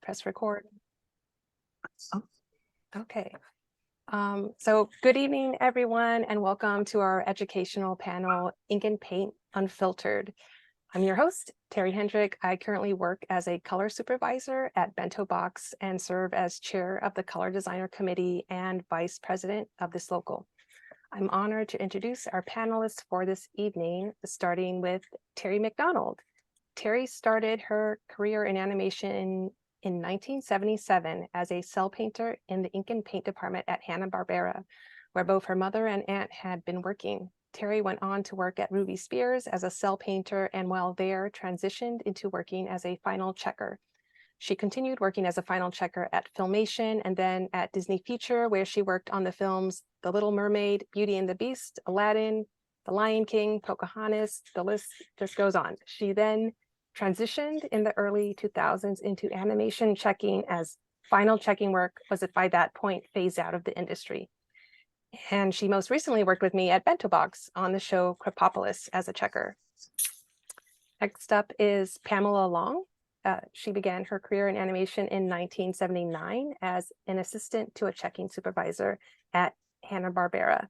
Press record. Oh, okay. So good evening, everyone, and welcome to our educational panel, Ink and Paint Unfiltered. I'm your host, Terry Hendrick. I currently work as a color supervisor at Bento Box and serve as chair of the Color Designer Committee and vice president of this local. I'm honored to introduce our panelists for this evening, starting with Teri McDonald. Teri started her career in animation in 1977 as a cell painter in the ink and paint department at Hanna-Barbera, where both her mother and aunt had been working. Teri went on to work at Ruby Spears as a cell painter, and while there, transitioned into working as a final checker. She continued working as a final checker at Filmation and then at Disney Feature, where she worked on the films The Little Mermaid, Beauty and the Beast, Aladdin, The Lion King, Pocahontas, the list just goes on. She then transitioned in the early 2000s into animation checking, as final checking work was by that point phased out of the industry. And she most recently worked with me at Bento Box on the show Crepopolis as a checker. Next up is Pamela Long. She began her career in animation in 1979 as an assistant to a checking supervisor at Hanna-Barbera.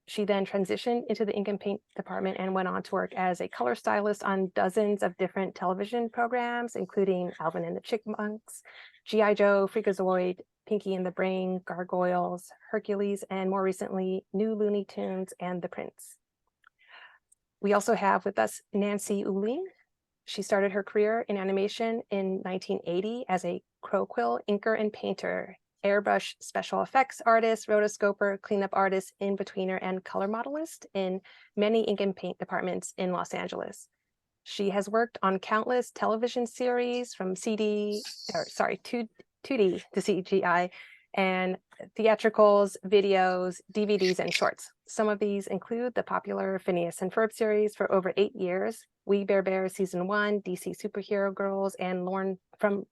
She then transitioned into the ink and paint department and went on to work as a color stylist on dozens of different television programs, including Alvin and the Chipmunks, G.I. Joe, Freakazoid, Pinky and the Brain, Gargoyles, Hercules, and more recently, New Looney Tunes and The Prince. We also have with us Nancy Ulene. She started her career in animation in 1980 as a crow quill inker and painter, airbrush special effects artist, rotoscoper, cleanup artist, in-betweener, and color modelist in many ink and paint departments in Los Angeles. She has worked on countless television series from 2D to CGI, and theatricals, videos, DVDs, and shorts. Some of these include the popular Phineas and Ferb series for over 8 years, We Bare Bears Season 1, DC Superhero Girls, and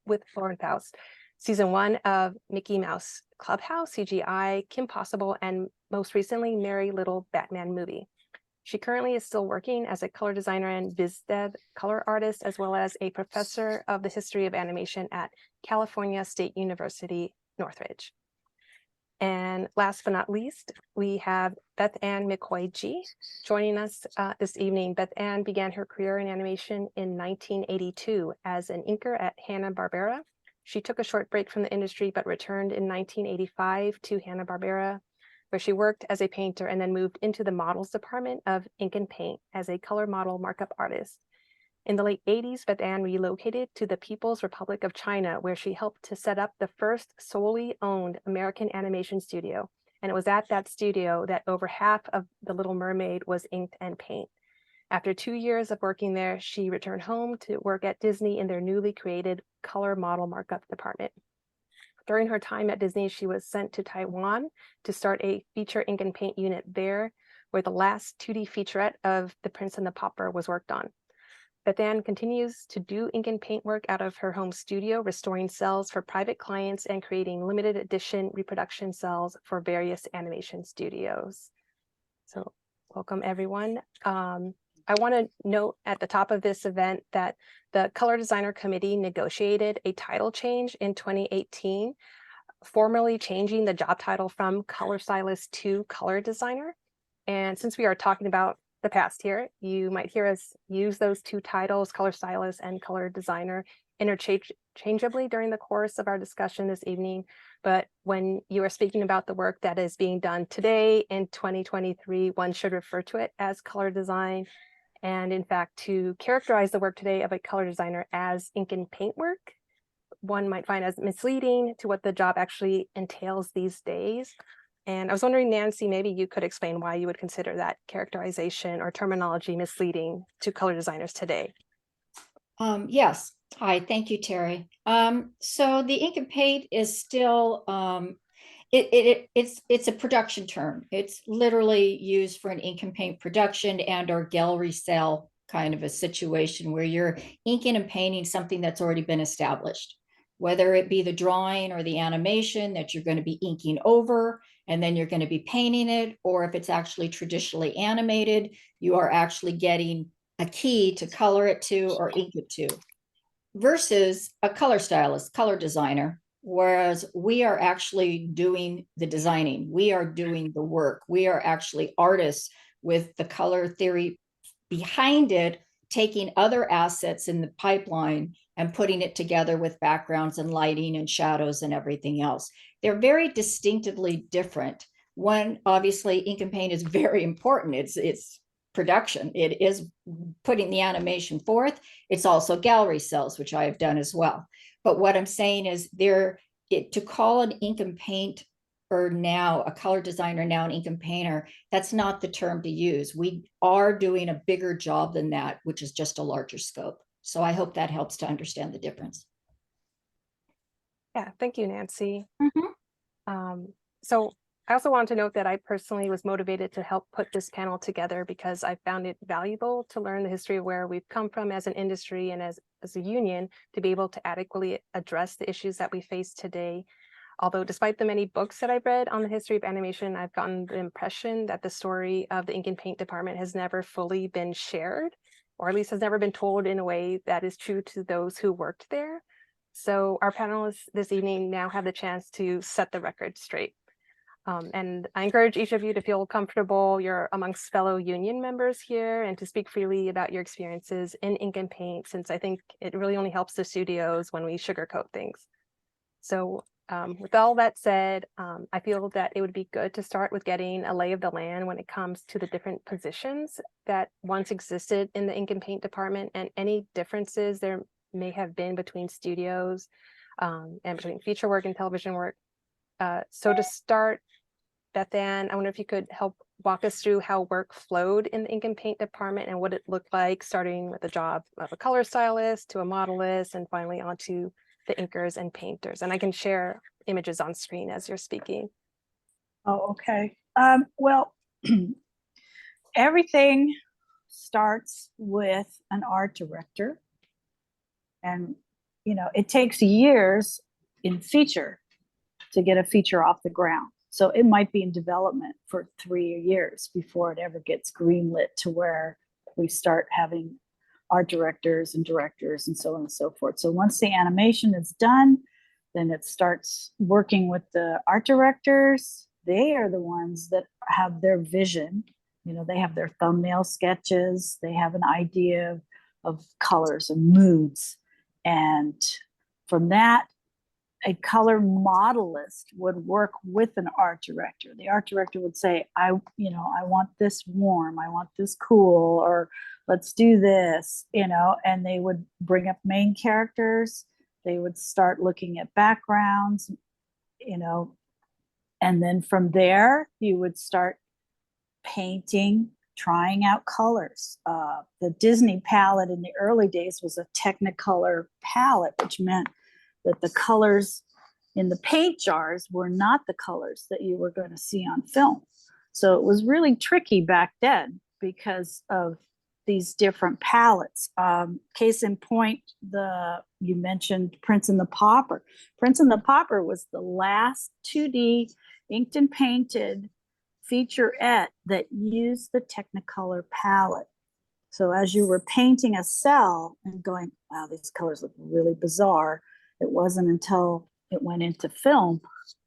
with Lauren Faust, Season 1 of Mickey Mouse Clubhouse, CGI, Kim Possible, and most recently, Merry Little Batman Movie. She currently is still working as a color designer and biz dev color artist, as well as a professor of the history of animation at California State University, Northridge. And last but not least, we have Beth Ann McCoy-Gee joining us this evening. Beth Ann began her career in animation in 1982 as an inker at Hanna-Barbera. She took a short break from the industry, but returned in 1985 to Hanna-Barbera, where she worked as a painter and then moved into the models department of ink and paint as a color model markup artist. In the late 80s, Beth Ann relocated to the People's Republic of China, where she helped to set up the first solely owned American animation studio. And it was at that studio that over half of The Little Mermaid was inked and paint. After 2 years of working there, she returned home to work at Disney in their newly created color model markup department. During her time at Disney, she was sent to Taiwan to start a feature ink and paint unit there, where the last 2D featurette of The Prince and the Pauper was worked on. Beth Ann continues to do ink and paint work out of her home studio, restoring cells for private clients and creating limited edition reproduction cells for various animation studios. So welcome, everyone. I want to note at the top of this event that the Color Designer Committee negotiated a title change in 2018, formally changing the job title from color stylist to color designer. And since we are talking about the past here, you might hear us use those two titles, color stylist and color designer, interchangeably during the course of our discussion this evening. But when you are speaking about the work that is being done today in 2023, one should refer to it as color design. And in fact, to characterize the work today of a color designer as ink and paint work, one might find as misleading to what the job actually entails these days. And I was wondering, Nancy, maybe you could explain why you would consider that characterization or terminology misleading to color designers today. Yes. Hi, thank you, Terry. So the ink and paint is still it's a production term. It's literally used for an ink and paint production and or gallery sale kind of a situation where you're inking and painting something that's already been established, whether it be the drawing or the animation that you're going to be inking over and then you're going to be painting it, or if it's actually traditionally animated, you are actually getting a key to color it to or ink it to. versus a color stylist, color designer. Whereas we are actually doing the designing, we are doing the work, we are actually artists with the color theory behind it, taking other assets in the pipeline and putting it together with backgrounds and lighting and shadows and everything else. They're very distinctively different. One, obviously, ink and paint is very important. It's production. It is putting the animation forth. It's also gallery cells, which I have done as well. But what I'm saying is to call an ink and paint or now a color designer, now an ink and painter, that's not the term to use. We are doing a bigger job than that, which is just a larger scope. So I hope that helps to understand the difference. Yeah, thank you, Nancy. Mm-hmm. So I also want to note that I personally was motivated to help put this panel together because I found it valuable to learn the history of where we've come from as an industry and as a union to be able to adequately address the issues that we face today. Although despite the many books that I've read on the history of animation, I've gotten the impression that the story of the ink and paint department has never fully been shared, or at least has never been told in a way that is true to those who worked there. So our panelists this evening now have the chance to set the record straight. And I encourage each of you to feel comfortable you're amongst fellow union members here and to speak freely about your experiences in ink and paint, since I think it really only helps the studios when we sugarcoat things. So with all that said, I feel that it would be good to start with getting a lay of the land when it comes to the different positions that once existed in the ink and paint department and any differences there may have been between studios and between feature work and television work. So to start, Beth Ann, I wonder if you could help walk us through how work flowed in the ink and paint department and what it looked like, starting with the job of a color stylist to a modelist and finally onto the inkers and painters. And I can share images on screen as you're speaking. Oh, okay. Well, everything starts with an art director. And, you know, it takes years in feature to get a feature off the ground. So it might be in development for 3 years before it ever gets greenlit to where we start having art directors and directors and so on and so forth. So once the animation is done, then it starts working with the art directors. They are the ones that have their vision. You know, they have their thumbnail sketches. They have an idea of colors and moods. And from that, a color modelist would work with an art director. The art director would say, I want this warm, I want this cool, or let's do this, and they would bring up main characters. They would start looking at backgrounds, and then from there, you would start painting, trying out colors. The Disney palette in the early days was a Technicolor palette, which meant that the colors in the paint jars were not the colors that you were going to see on film. So it was really tricky back then because of these different palettes. Case in point, you mentioned Prince and the Pauper. Prince and the Pauper was the last 2D inked and painted featurette that used the Technicolor palette. So as you were painting a cell and going, wow, these colors look really bizarre, it wasn't until it went into film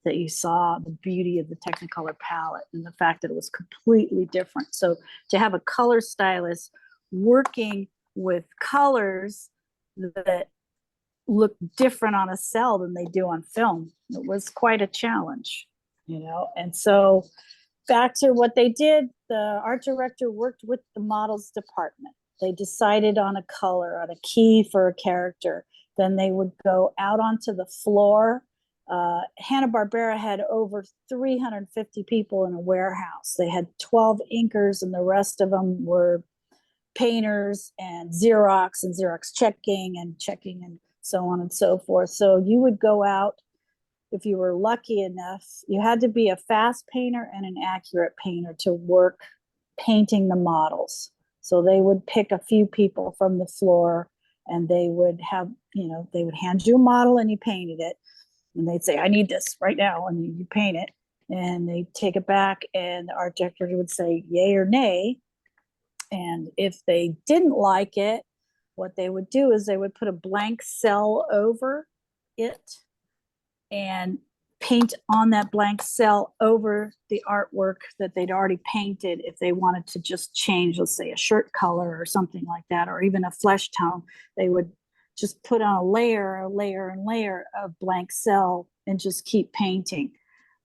that you saw the beauty of the Technicolor palette and the fact that it was completely different. So to have a color stylist working with colors that look different on a cell than they do on film, it was quite a challenge, And so back to what they did, the art director worked with the models department. They decided on a color, on a key for a character. Then they would go out onto the floor. Hanna-Barbera had over 350 people in a warehouse. They had 12 inkers and the rest of them were painters and Xerox checking and so on and so forth. So you would go out, if you were lucky enough, you had to be a fast painter and an accurate painter to work painting the models. So they would pick a few people from the floor and they would have, they would hand you a model and you painted it. And they'd say, I need this right now. And you paint it. And they take it back and the art director would say yay or nay. And if they didn't like it, what they would do is they would put a blank cell over it and paint on that blank cell over the artwork that they'd already painted. If they wanted to just change, let's say, a shirt color or something like that, or even a flesh tone, they would just put on a layer and layer of blank cell and just keep painting.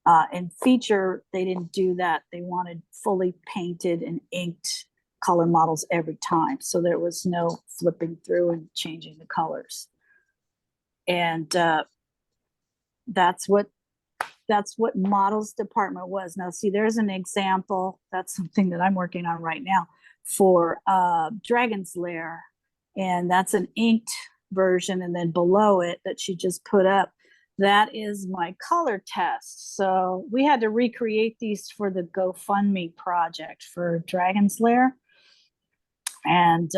And feature, they didn't do that. They wanted fully painted and inked color models every time. So there was no flipping through and changing the colors. And that's what models department was. Now, see, there's an example. That's something that I'm working on right now for Dragon's Lair. And that's an inked version. And then below it that she just put up, that is my color test. So we had to recreate these for the GoFundMe project for Dragon's Lair. And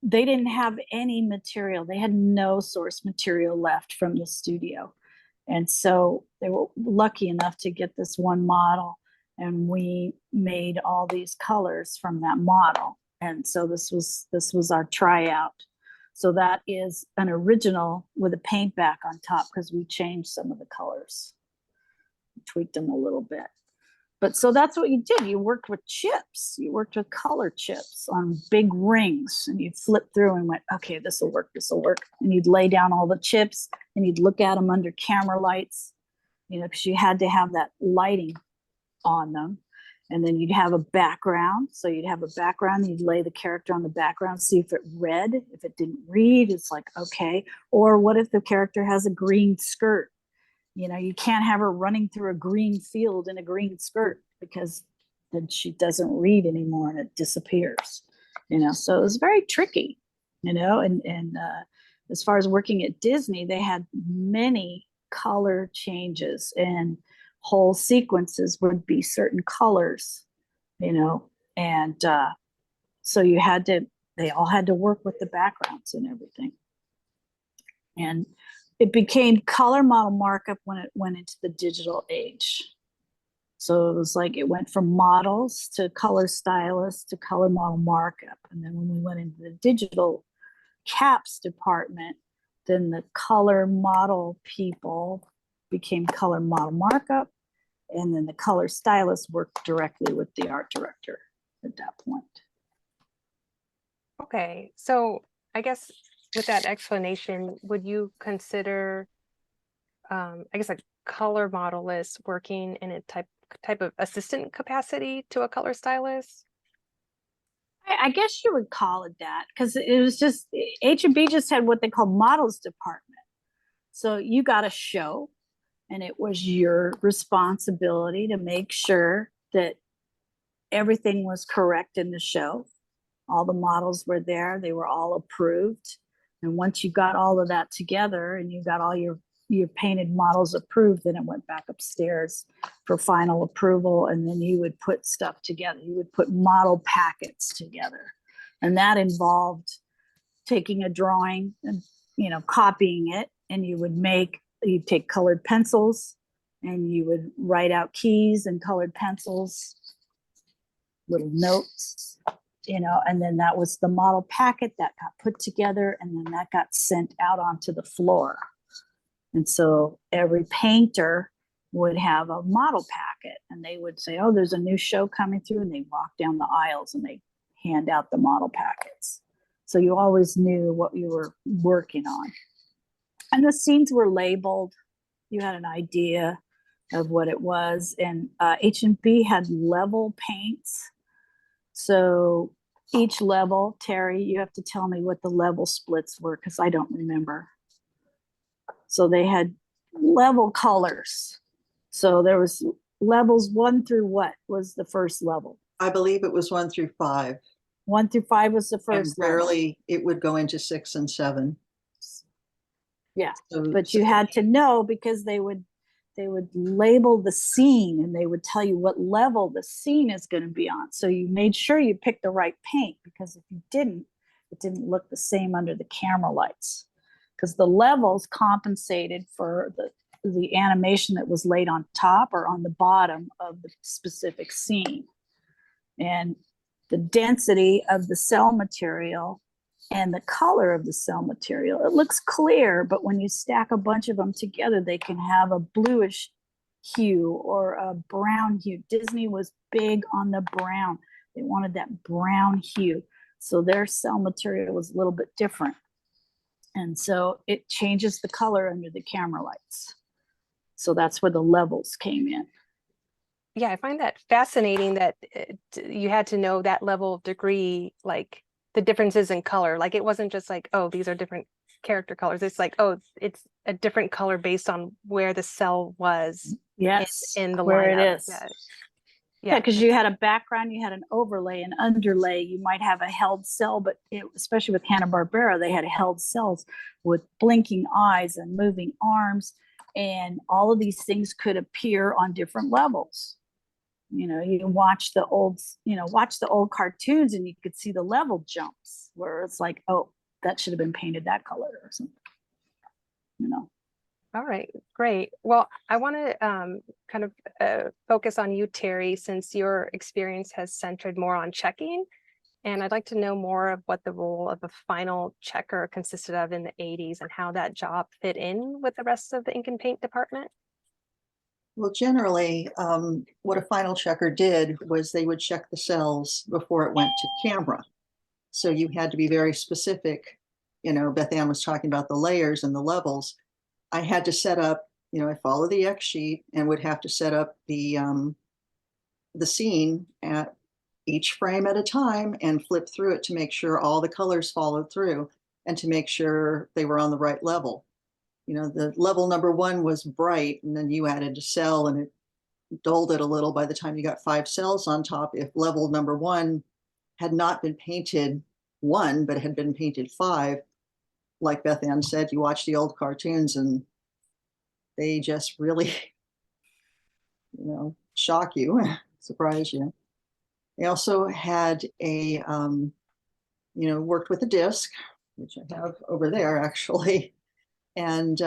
they didn't have any material. They had no source material left from the studio. And so they were lucky enough to get this one model, and we made all these colors from that model. And so this was our tryout. So that is an original with a paint back on top because we changed some of the colors, tweaked them a little bit. But so that's what you did. You worked with chips. You worked with color chips on big rings, and you'd flip through and went, okay, this will work, this will work. And you'd lay down all the chips and you'd look at them under camera lights, you know, because you had to have that lighting on them. And then you'd have a background. So you'd have a background, you'd lay the character on the background, see if it read. If it didn't read, it's like, okay. Or what if the character has a green skirt? You know, you can't have her running through a green field in a green skirt because then she doesn't read anymore and it disappears. You know, so it was very tricky, you know, and as far as working at Disney, they had many color changes and whole sequences would be certain colors, you know, and so they all had to work with the backgrounds and everything. And it became color model markup when it went into the digital age. So it was like it went from models to color stylists to color model markup. And then when we went into the digital caps department, then the color model people became color model markup. And then the color stylists worked directly with the art director at that point. Okay, so I guess with that explanation, would you consider, I guess, a color modelist working in a type of assistant capacity to a color stylist? I guess you would call it that, because it was just H&B just had what they call models department. So you got a show, and it was your responsibility to make sure that everything was correct in the show. All the models were there, they were all approved. And once you got all of that together and you got all your painted models approved, then it went back upstairs for final approval. And then you would put stuff together. You would put model packets together. And that involved taking a drawing and, you know, copying it. And you'd take colored pencils and you would write out keys and colored pencils, little notes, you know, and then that was the model packet that got put together, and then that got sent out onto the floor. And so every painter would have a model packet, and they would say, oh, there's a new show coming through, and they walk down the aisles and they hand out the model packets. So you always knew what you were working on. And the scenes were labeled. You had an idea of what it was. And H&B had level paints. So each level, Teri, you have to tell me what the level splits were because I don't remember. So they had level colors. So there was levels 1 through what was the first level? I believe it was 1 through 5. 1 through 5 was the first and rarely it would go into 6 and 7. Yeah, So, but you had to know because they would label the scene and they would tell you what level the scene is going to be on. So you made sure you picked the right paint, because if you didn't, it didn't look the same under the camera lights, because the levels compensated for the animation that was laid on top or on the bottom of the specific scene. And the density of the cell material and the color of the cell material. It looks clear, but when you stack a bunch of them together, they can have a bluish hue or a brown hue. Disney was big on the brown. They wanted that brown hue. So their cell material was a little bit different. And so it changes the color under the camera lights. So that's where the levels came in. Yeah, I find that fascinating that you had to know that level of degree, like the differences in color. Like it wasn't just like, oh, these are different character colors. It's like, oh, it's a different color based on where the cell was Yes, in the where lineup. it is. Yeah, because you had a background, you had an overlay, an underlay. You might have a held cell, but especially with Hanna-Barbera, they had held cells with blinking eyes and moving arms, and all of these things could appear on different levels. You know, you watch the old cartoons, and you could see the level jumps where it's like, oh, that should have been painted that color or something. You know. All right, great. Well, I want to kind of focus on you, Teri, since your experience has centered more on checking. And I'd like to know more of what the role of a final checker consisted of in the 80s and how that job fit in with the rest of the ink and paint department. Well, generally, what a final checker did was they would check the cells before it went to camera. So you had to be very specific. You know, Beth Ann was talking about the layers and the levels. I had to set up, I follow the X sheet and would have to set up the scene at each frame at a time and flip through it to make sure all the colors followed through and to make sure they were on the right level. You know, the level number 1 was bright, and then you added a cell and it dulled it a little by the time you got 5 cells on top. If level number 1 had not been painted 1, but had been painted 5, like Beth Ann said, you watch the old cartoons and they just really, shock you, surprise you. They also had a, worked with a disc, which I have over there actually. And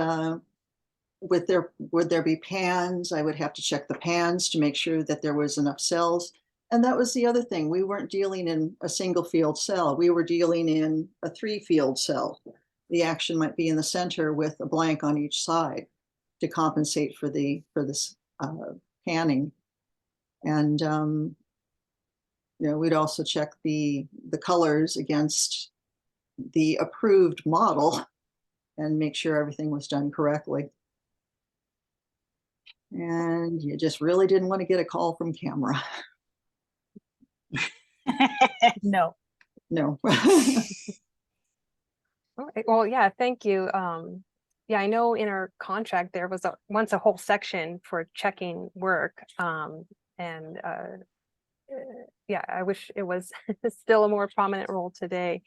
would there be pans? I would have to check the pans to make sure that there was enough cells. And that was the other thing. We weren't dealing in a single field cell. We were dealing in a 3-field cell. The action might be in the center with a blank on each side to compensate for this panning. And we'd also check the colors against the approved model and make sure everything was done correctly. And you just really didn't want to get a call from camera. No. All right. Well, yeah, thank you. Yeah, I know in our contract there was once a whole section for checking work. Yeah, I wish it was still a more prominent role today.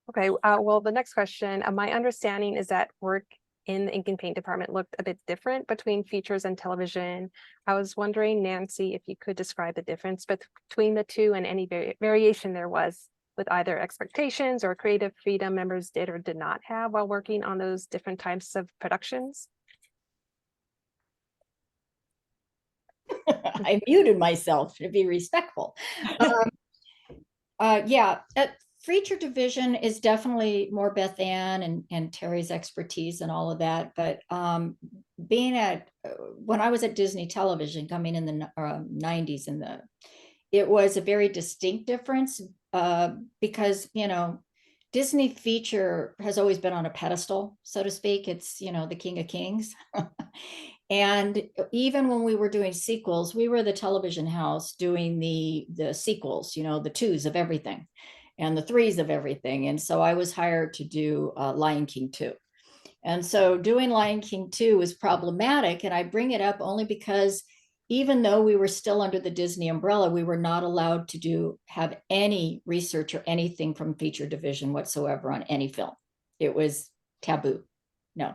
Okay, well, the next question, my understanding is that work in the ink and paint department looked a bit different between features and television. I was wondering, Nancy, if you could describe the difference between the two and any variation there was with either expectations or creative freedom members did or did not have while working on those different types of productions. I muted myself to be respectful. Yeah, feature division is definitely more Beth Ann and Teri's expertise and all of that. But when I was at Disney Television coming in the 90s, it was a very distinct difference because, Disney feature has always been on a pedestal, so to speak. It's, the king of kings. And even when we were doing sequels, we were the television house doing the sequels, the 2s of everything and the 3s of everything. And so I was hired to do Lion King 2. And so doing Lion King 2 was problematic. And I bring it up only because even though we were still under the Disney umbrella, we were not allowed to have any research or anything from feature division whatsoever on any film. It was taboo. No.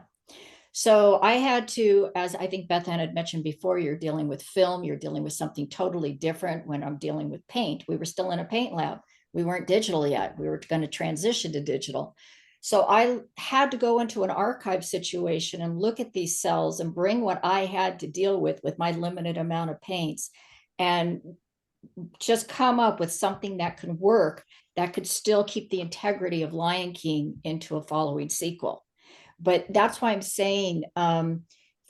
So I had to, as I think Beth Ann had mentioned before, you're dealing with film, you're dealing with something totally different. When I'm dealing with paint, we were still in a paint lab. We weren't digital yet. We were going to transition to digital. So I had to go into an archive situation and look at these cells and bring what I had to deal with my limited amount of paints and just come up with something that could work that could still keep the integrity of Lion King into a following sequel. But that's why I'm saying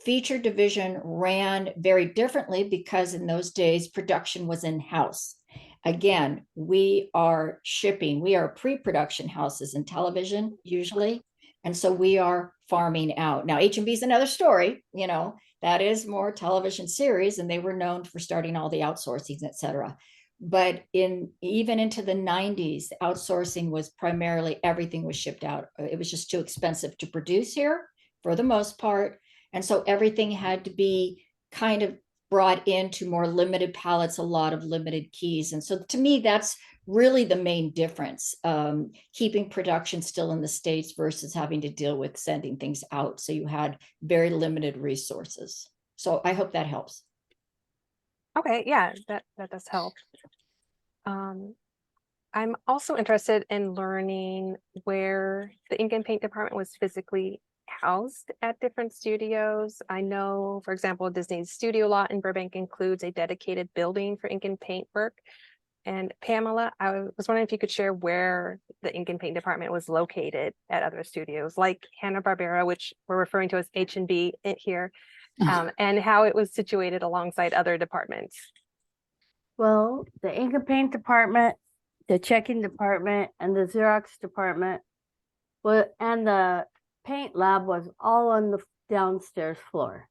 feature division ran very differently, because in those days production was in-house. Again, we are shipping, we are pre-production houses in television usually, and so we are farming out. Now H&B is another story, you know, that is more television series, and they were known for starting all the outsourcing, etc. But even into the 90s, outsourcing was primarily, everything was shipped out. It was just too expensive to produce here for the most part. And so everything had to be kind of brought into more limited palettes, a lot of limited keys. And so to me, that's really the main difference, keeping production still in the States versus having to deal with sending things out. So you had very limited resources. So I hope that helps. Okay, yeah, that does help. I'm also interested in learning where the ink and paint department was physically housed at different studios. I know, for example, Disney's studio lot in Burbank includes a dedicated building for ink and paint work. And Pamela, I was wondering if you could share where the ink and paint department was located at other studios, like Hanna-Barbera, which we're referring to as H&B here, and how it was situated alongside other departments. Well, the ink and paint department, the checking department, and the Xerox department, and the paint lab was all on the downstairs floor.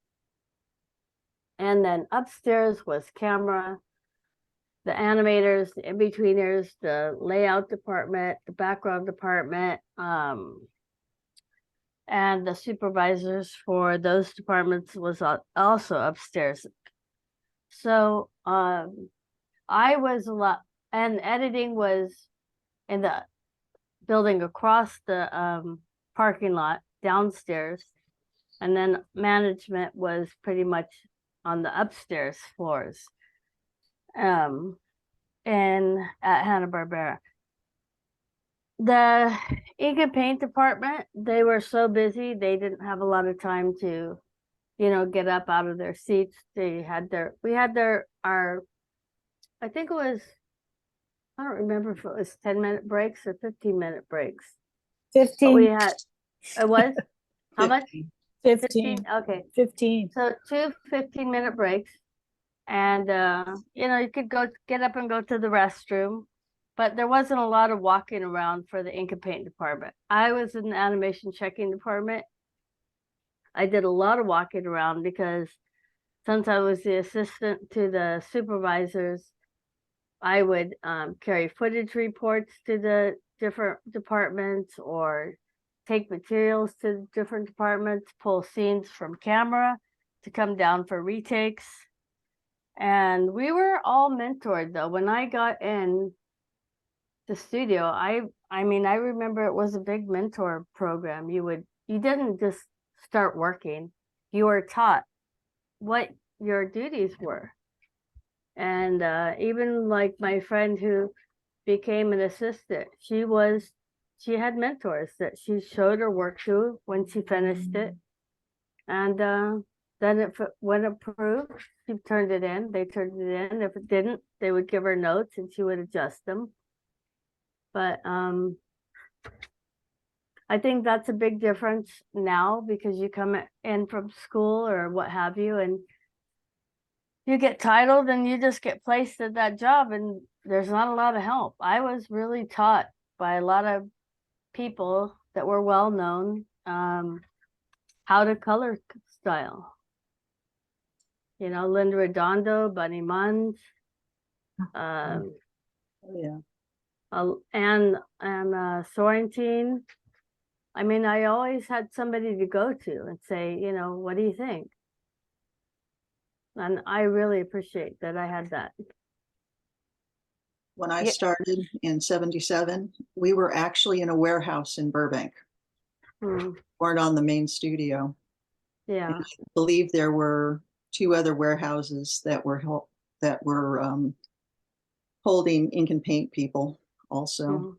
And then upstairs was camera, the animators, the in-betweeners, the layout department, the background department, and the supervisors for those departments was also upstairs. So I was a lot, and editing was in the building across the parking lot downstairs, and then management was pretty much on the upstairs floors and at Hanna-Barbera. The ink and paint department, they were so busy, they didn't have a lot of time to, you know, get up out of their seats. We had our, I think it was, I don't remember if it was 10-minute breaks or 15-minute breaks. 15. But we had, it was, how much? 15. Okay. 15. So 2 15-minute breaks. And, you know, you could get up and go to the restroom, but there wasn't a lot of walking around for the ink and paint department. I was in the animation checking department. I did a lot of walking around because since I was the assistant to the supervisors, I would carry footage reports to the different departments or take materials to different departments, pull scenes from camera to come down for retakes. And we were all mentored though. When I got in the studio, I mean, I remember it was a big mentor program. You didn't just start working, you were taught what your duties were. And even like my friend who became an assistant, she had mentors that she showed her work to when she finished it. And then when approved, she turned it in, they turned it in. If it didn't, they would give her notes and she would adjust them. But I think that's a big difference now, because you come in from school or what have you, and you get titled and you just get placed at that job and there's not a lot of help. I was really taught by a lot of people that were well known how to color style. You know, Linda Redondo, Bunny Munns, Oh, yeah. and Sorrentine. I mean, I always had somebody to go to and say, you know, what do you think? And I really appreciate that I had that. When I Yeah. started in 77, we were actually in a warehouse in Burbank. Hmm. Weren't on the main studio. Yeah. And I believe there were 2 other warehouses that were holding ink and paint people also. Hmm.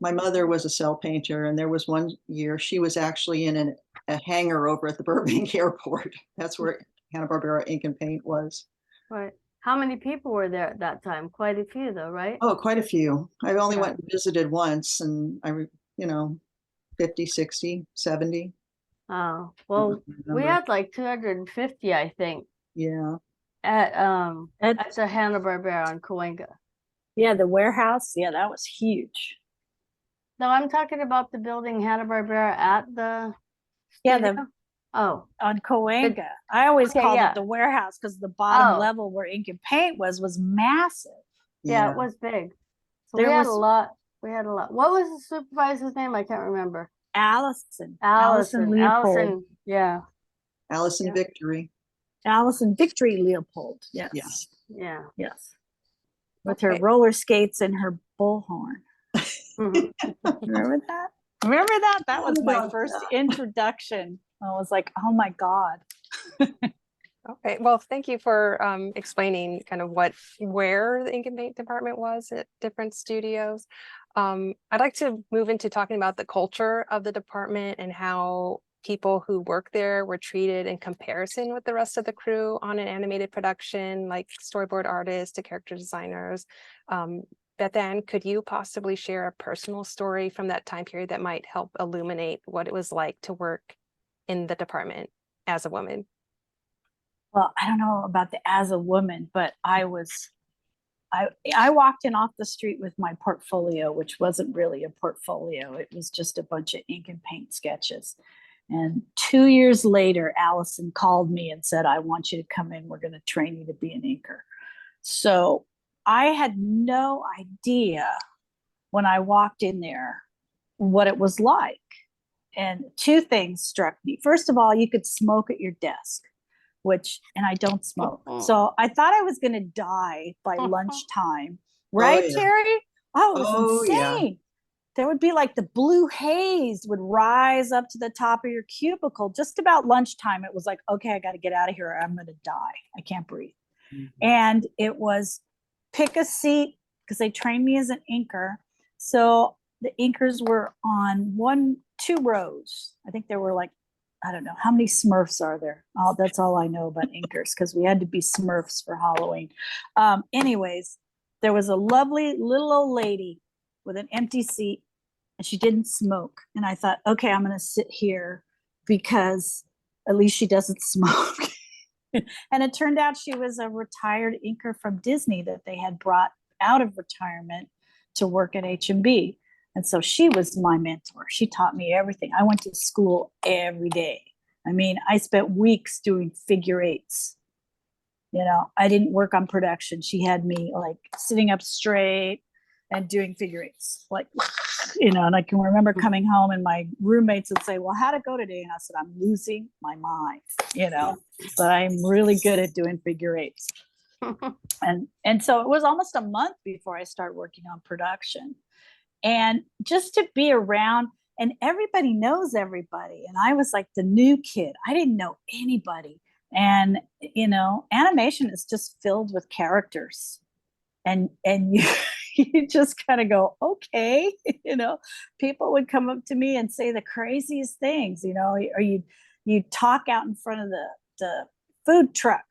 My mother was a cell painter, and there was one year she was actually in a hangar over at the Burbank airport. That's where Hanna-Barbera Ink and Paint was. Right. How many people were there at that time? Quite a few though, right? Oh, quite a few. I only Yeah. went and visited once, and 50, 60, 70. Oh, I well, don't we remember. had like 250, I think, Yeah. at At, the Hanna-Barbera on Cahuenga. yeah, the warehouse. Yeah, that was huge. No, I'm talking about the building Hanna-Barbera at the Yeah, studio. Oh, on Cahuenga. I always okay, called yeah. it the warehouse because the bottom Oh, level where ink and paint was massive. yeah, Yeah. it was big. So There we had a was lot. We had a lot. What was the supervisor's name? I can't remember. Allison Allison. Leopold, Yeah. Allison Yeah. Victory. Allison Victory Leopold. Yes. Yes. Yeah. Yes. With her Okay. roller skates and her bullhorn. Mhm. Remember that? Remember that? That was my about first that? introduction. I was like, oh my God. Okay, well, thank you for explaining kind of where the ink and paint department was at different studios. I'd like to move into talking about the culture of the department and how people who work there were treated in comparison with the rest of the crew on an animated production, like storyboard artists to character designers. Beth Ann, could you possibly share a personal story from that time period that might help illuminate what it was like to work in the department as a woman? Well, I don't know about the as a woman, but I walked in off the street with my portfolio, which wasn't really a portfolio. It was just a bunch of ink and paint sketches. And 2 years later, Allison called me and said, I want you to come in. We're going to train you to be an inker. So I had no idea when I walked in there what it was like. And two things struck me. First of all, you could smoke at your desk, and I don't smoke. So I thought I was going to die by lunchtime. Right, yeah. Teri? Oh, it was Oh, yeah. insane. There would be like the blue haze would rise up to the top of your cubicle. Just about lunchtime, it was like, okay, I got to get out of here. I'm going to die. I can't breathe. Mhm. And it was pick a seat because they trained me as an inker. So the inkers were on 2 rows. I think there were like, I don't know, how many Smurfs are there? Oh, that's all I know about inkers because we had to be Smurfs for Halloween. Anyways, there was a lovely little old lady with an empty seat and she didn't smoke. And I thought, okay, I'm going to sit here because at least she doesn't smoke. And it turned out she was a retired inker from Disney that they had brought out of retirement to work at H&B. And so she was my mentor. She taught me everything. I went to school every day. I mean, I spent weeks doing figure eights. I didn't work on production. She had me like sitting up straight and doing figure eights, like, and I can remember coming home and my roommates would say, well, how'd it go today? And I said, I'm losing my mind, but I'm really good at doing figure eights. And so it was almost a month before I started working on production. And just to be around, and everybody knows everybody. And I was like the new kid. I didn't know anybody. And, animation is just filled with characters. And you just kind of go, okay, people would come up to me and say the craziest things, or you talk out in front of the food truck.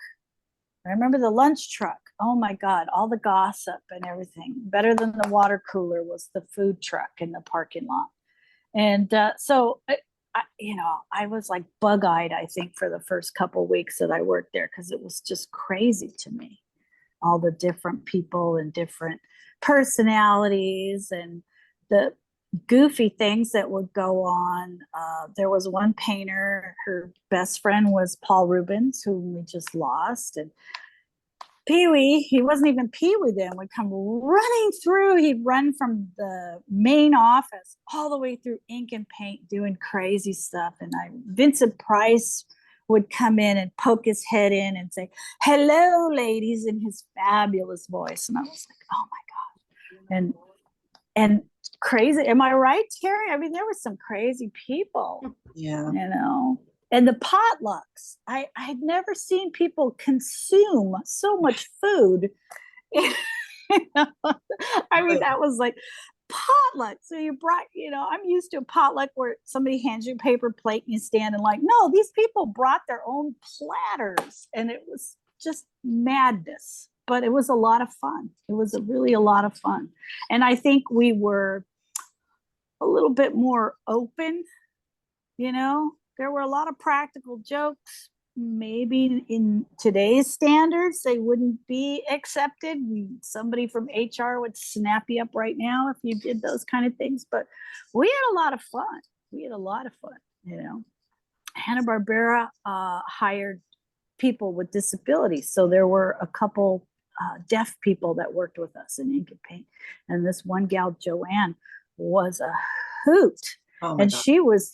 I remember the lunch truck. Oh my God, all the gossip and everything. Better than the water cooler was the food truck in the parking lot. And so, I was like bug-eyed, I think, for the first couple of weeks that I worked there because it was just crazy to me. All the different people and different personalities and the goofy things that would go on. There was one painter, her best friend was Paul Rubens, whom we just lost. And Pee-wee, he wasn't even Pee-wee then, would come running through. He'd run from the main office all the way through ink and paint doing crazy stuff. And Vincent Price would come in and poke his head in and say, hello, ladies, in his fabulous voice. And I was like, oh my God. And crazy. Am I right, Teri? I mean, there were some crazy people. Yeah. And the potlucks. I had never seen people consume so much food. I mean, that was like potluck. So you brought, I'm used to a potluck where somebody hands you a paper plate and you stand and like, no, these people brought their own platters and it was just madness. but it was a lot of fun. It was really a lot of fun. And I think we were a little bit more open, you know, there were a lot of practical jokes. Maybe in today's standards, they wouldn't be accepted. Somebody from HR would snap you up right now if you did those kind of things. But we had a lot of fun. We had a lot of fun, you know. Hanna-Barbera hired people with disabilities. So there were a couple deaf people that worked with us in ink and paint. And this one gal, Joanne, was a hoot. Oh my And God. she was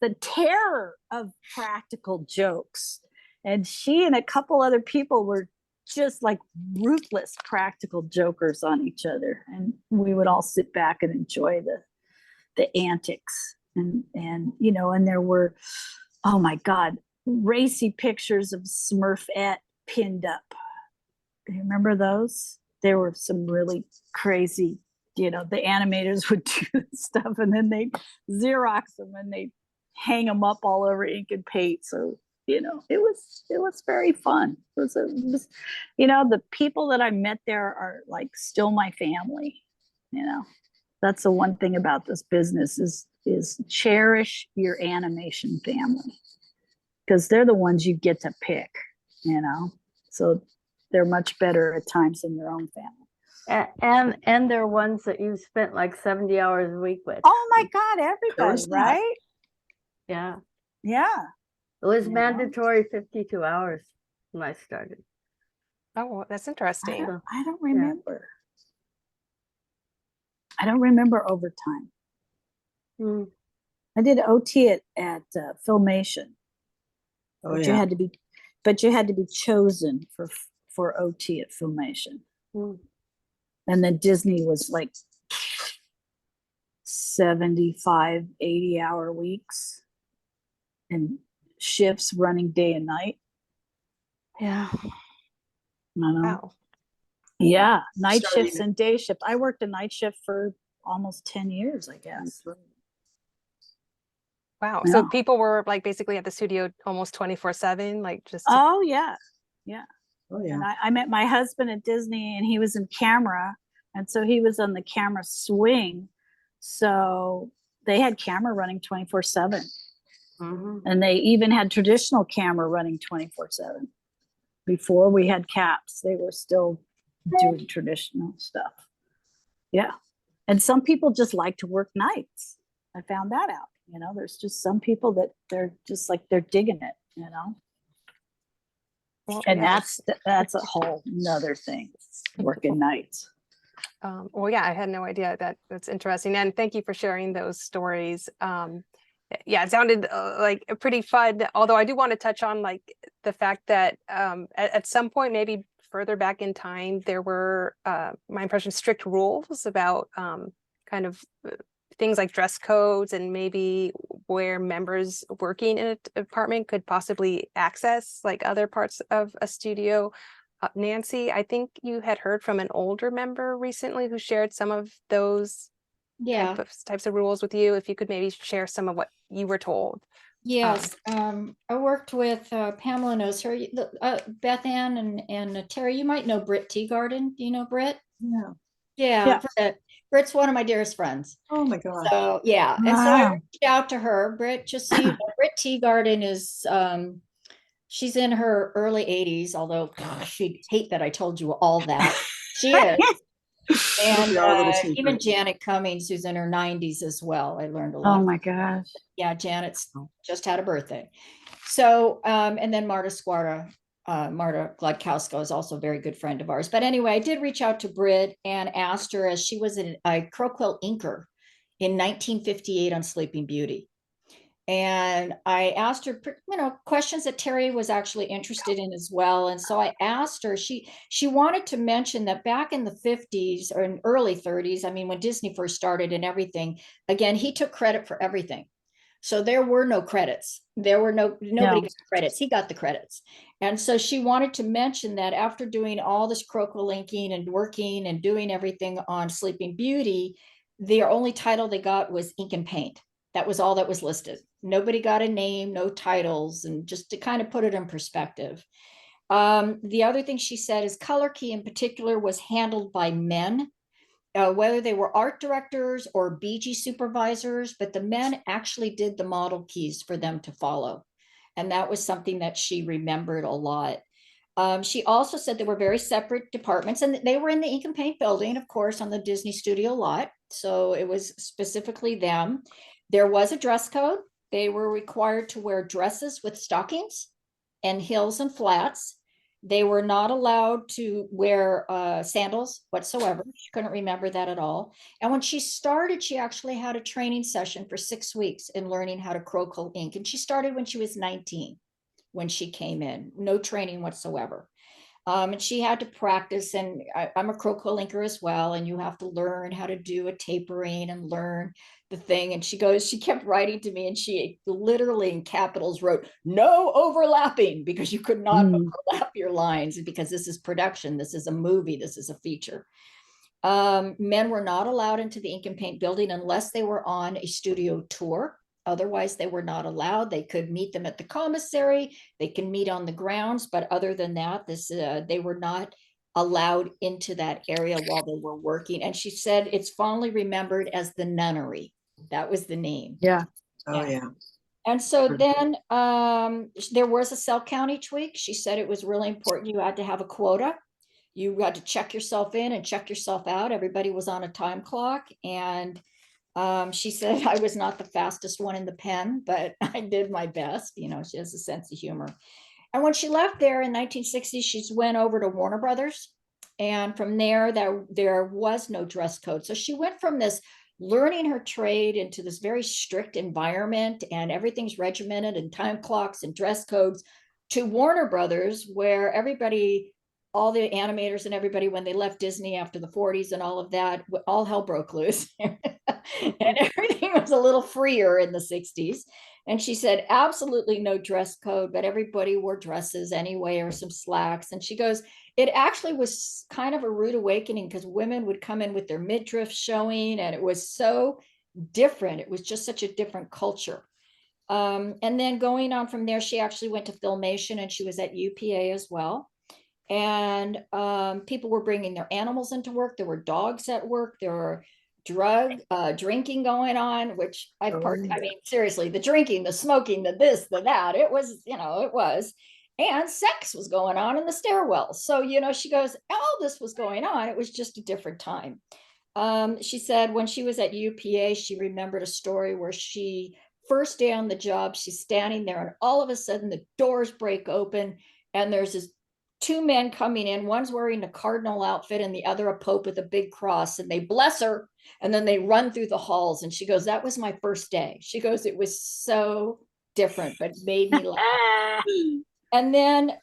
the terror of practical jokes. And she and a couple other people were just like ruthless practical jokers on each other. And we would all sit back and enjoy the antics. And you know, and there were, oh my God, racy pictures of Smurfette pinned up. Do you remember those? There were some really crazy, you know, the animators would do stuff and then they Xerox them and they hang them up all over ink and paint. So, you know, it was very fun. It was, you know, the people that I met there are like still my family, you know. That's the one thing about this business is cherish your animation family, because they're the ones you get to pick, you know. So they're much better at times than your own family. And they're ones that you spent like 70 hours a week with. Oh my God, everybody, Who's that? right? Yeah. Yeah. It was Yeah. mandatory 52 hours when I started. Oh, that's I interesting. don't remember. I don't remember overtime. Mm. I did OT at Filmation. Oh, But yeah. you had to be chosen for OT at Filmation. Mm. And then Disney was like 75, 80-hour weeks and shifts running day and night. Yeah. I know. Wow. Yeah, night Starting shifts at- and day shift. I worked a night shift for almost 10 years, I guess. Wow. Yeah. So people were like basically at the studio almost 24/7, like just to- Oh, yeah. Oh, yeah. And I met my husband at Disney and he was in camera. And so he was on the camera swing. So they had camera running 24/7. Mhm. And they even had traditional camera running 24/7. Before we had caps, they were still doing traditional stuff. Yeah. And some people just like to work nights. I found that out. You know, there's just some people that they're just like, they're digging it, you know? well, And yeah. that's a whole nother thing, working nights. Well, yeah, I had no idea. That's interesting. And thank you for sharing those stories. Yeah, it sounded like pretty fun. Although I do want to touch on like the fact that at some point, maybe further back in time, there were, my impression, strict rules about kind of things like dress codes and maybe where members working in a department could possibly access like other parts of a studio. Nancy, I think you had heard from an older member recently who shared some of those Yeah. types of rules with you. If you could maybe share some of what you were told. Yes, I worked with Pamela knows her. Beth Ann and Teri, you might know Britt Teagarden. Do you know Britt? Yeah. Yeah, Yeah. Britt's one of my dearest friends. Oh, my God. So yeah, and so I Wow. reached out to her. Britt, just so you know, Britt Teagarden is she's in her early 80s, although she'd hate that I told you all that. She is. And Our little secret. even Janet Cummings, who's in her 90s as well. I learned a lot. Oh my gosh. Yeah, Janet's just had a birthday. So, and then Marta Glodkowska is also a very good friend of ours. But anyway, I did reach out to Britt and asked her, as she was a Crowquill inker in 1958 on Sleeping Beauty. And I asked her, you know, questions that Teri was actually interested in as well. And so I asked her, she wanted to mention that back in the 50s or in early 30s, I mean, when Disney first started and everything, again, he took credit for everything. So there were no credits. There were nobody got credits. He got the credits. And so she wanted to mention that after doing all this Crowquill inking and working and doing everything on Sleeping Beauty, the only title they got was ink and paint. That was all that was listed. Nobody got a name, no titles, and just to kind of put it in perspective. The other thing she said is color key in particular was handled by men, whether they were art directors or BG supervisors, but the men actually did the model keys for them to follow. And that was something that she remembered a lot. She also said there were very separate departments, and they were in the Ink and Paint building, of course, on the Disney Studio lot. So it was specifically them. There was a dress code. They were required to wear dresses with stockings and heels and flats. They were not allowed to wear sandals whatsoever. She couldn't remember that at all. And when she started, she actually had a training session for 6 weeks in learning how to croquis ink. And she started when she was 19, when she came in, no training whatsoever. And she had to practice, and I'm a croquis inker as well, and you have to learn how to do a tapering and learn the thing. And she kept writing to me, and she literally in capitals wrote, "No overlapping," because you could not overlap your lines, because this is production, this is a movie, this is a feature. Men were not allowed into the Ink and Paint building unless they were on a studio tour. Otherwise, they were not allowed. They could meet them at the commissary. They can meet on the grounds. But other than that, they were not allowed into that area while they were working. And she said it's fondly remembered as the nunnery. That was the name. Yeah. Oh, yeah. And so then there was a cell count each week. She said it was really important. You had to have a quota. You had to check yourself in and check yourself out. Everybody was on a time clock. And she said I was not the fastest one in the pen, but I did my best. You know, she has a sense of humor. And when she left there in 1960, she went over to Warner Brothers. And from there was no dress code. So she went from this learning her trade into this very strict environment, and everything's regimented and time clocks and dress codes, to Warner Brothers, where everybody, all the animators and everybody, when they left Disney after the 40s and all of that, all hell broke loose. And everything was a little freer in the 60s. And she said, absolutely no dress code, but everybody wore dresses anyway, or some slacks. And she goes, it actually was kind of a rude awakening, because women would come in with their midriff showing, and it was so different. It was just such a different culture. And then going on from there, she actually went to Filmation, and she was at UPA as well. And people were bringing their animals into work. There were dogs at work. There were drinking going on, which I mean, seriously, the drinking, the smoking, the this, the that, it was, it was. And sex was going on in the stairwells. So, she goes, all this was going on. It was just a different time. She said when she was at UPA, she remembered a story where first day on the job, she's standing there, and all of a sudden the doors break open, and there's this 2 men coming in. One's wearing a cardinal outfit and the other a pope with a big cross, and they bless her, and then they run through the halls. And she goes, that was my first day. She goes, it was so different, but made me laugh. And then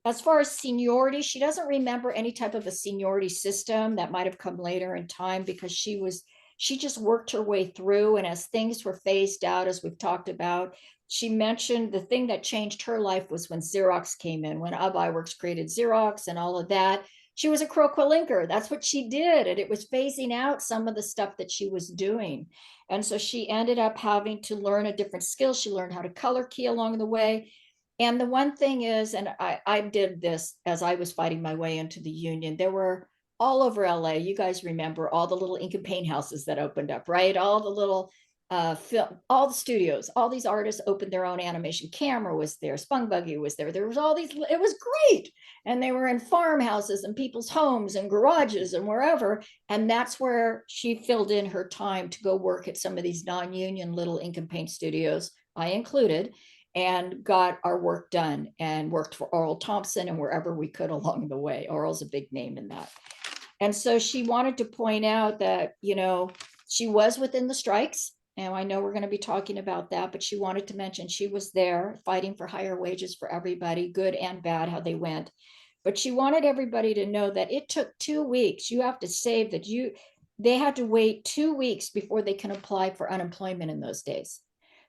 as far as seniority, she doesn't remember any type of a seniority system. That might have come later in time, because she just worked her way through. And as things were phased out, as we've talked about, she mentioned the thing that changed her life was when Xerox came in, when UB-iWorks created Xerox and all of that. She was a croquis inker. That's what she did. And it was phasing out some of the stuff that she was doing. And so she ended up having to learn a different skill. She learned how to color key along the way. And the one thing is, and I did this as I was fighting my way into the union, there were all over LA, you guys remember all the little ink and paint houses that opened up, right? All the little film, all the studios, all these artists opened their own animation. Camera was there, Spung Buggy was there. There was all these, it was great. And they were in farmhouses and people's homes and garages and wherever. And that's where she filled in her time to go work at some of these non-union little ink and paint studios, I included, and got our work done, and worked for Oral Thompson and wherever we could along the way. Oral's a big name in that. And so she wanted to point out that, she was within the strikes. And I know we're going to be talking about that, but she wanted to mention she was there fighting for higher wages for everybody, good and bad, how they went. But she wanted everybody to know that it took 2 weeks. You have to save that. They had to wait 2 weeks before they can apply for unemployment in those days.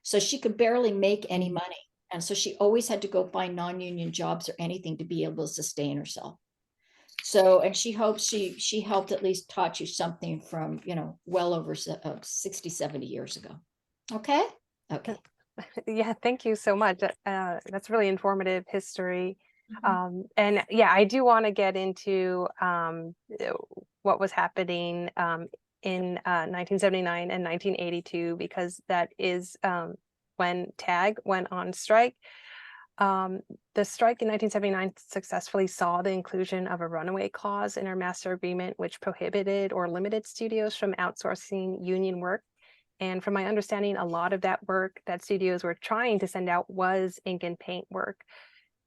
So she could barely make any money. And so she always had to go find non-union jobs or anything to be able to sustain herself. So, and she hopes she helped at least taught you something from, well over 60, 70 years ago. Okay. Okay. Yeah, thank you so much. That's really informative history. And yeah, I do want to get into what was happening in 1979 and 1982, because that is when TAG went on strike. The strike in 1979 successfully saw the inclusion of a runaway clause in our master agreement, which prohibited or limited studios from outsourcing union work. And from my understanding, a lot of that work that studios were trying to send out was ink and paint work.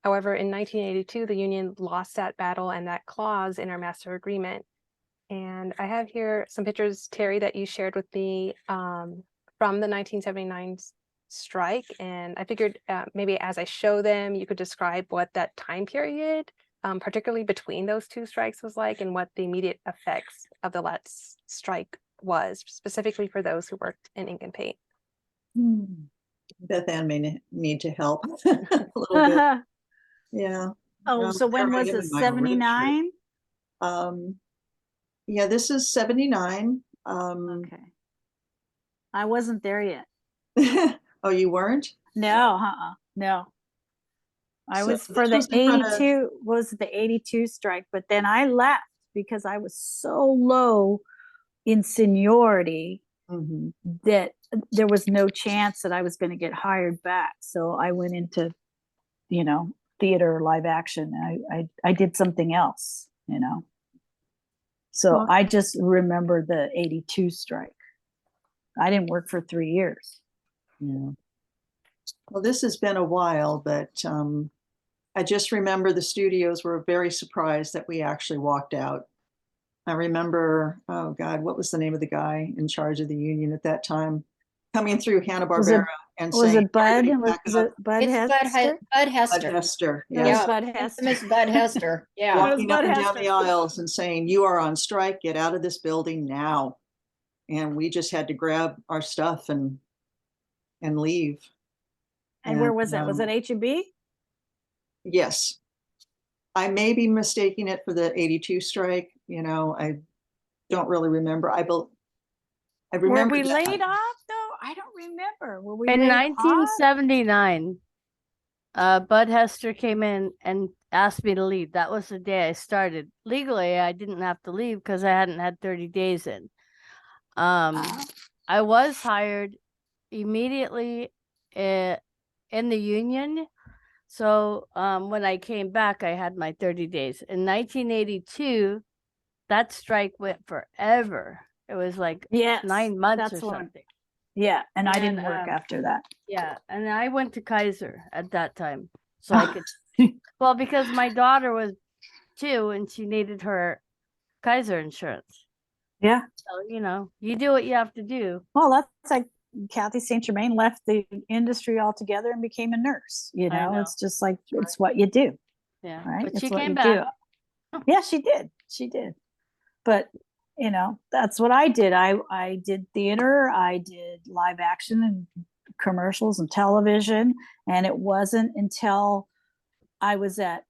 However, in 1982, the union lost that battle and that clause in our master agreement. And I have here some pictures, Teri, that you shared with me from the 1979 strike. And I figured maybe as I show them, you could describe what that time period, particularly between those two strikes, was like, and what the immediate effects of the last strike was, specifically for those who worked in ink and paint. Beth Ann may need to help a little bit. Yeah. Oh, so when there I was am it, in my orange shirt. 79? Yeah, this is 79. Okay. I wasn't there yet. Oh, you weren't? No, no. I So was for this the was in front of- 82, was the 82 strike, but then I left because I was so low in seniority Mhm. that there was no chance that I was going to get hired back. So I went into, theater, live action. I did something else, So Well- I just remember the 82 strike. I didn't work for 3 years. Yeah. Well, this has been a while, but I just remember the studios were very surprised that we actually walked out. I remember, oh God, what was the name of the guy in charge of the union at that time? Coming through Hanna-Barbera and Was saying, it Bud? "Everybody Was back it up." Bud It's Hester? Bud Bud Hester. Hester, It yeah. was Yeah. Bud Hester. Infamous Bud Hester. Yeah. Well, Walking Bud up and down Hester. the aisles and saying, "You are on strike, get out of this building now." And we just had to grab our stuff and leave. And where was that? Was it H-E-B? Yes. I may be mistaking it for the 82 strike. I don't really remember. I Were remember we that. laid off though? I don't remember. Were we In laid off? 1979, Bud Hester came in and asked me to leave. That was the day I started. Legally, I didn't have to leave because I hadn't had 30 days in. Ah. I was hired immediately in the union. So when I came back, I had my 30 days. In 1982, that strike went forever. It was like Yes, 9 months that's or what- something. Yeah, and I didn't And, work after that. Yeah, and I went to Kaiser at that time, so I could. Well, because my daughter was 2 and she needed her Kaiser insurance. Yeah. So you do what you have to do. Well, that's like Kathy St. Germain left the industry altogether and became a nurse. know. It's just like, it's what you do, Yeah, right? but It's she what came you back. do. Yeah, she did. She did. But, that's what I did. I did theater. I did live action and commercials and television. And it wasn't until I was at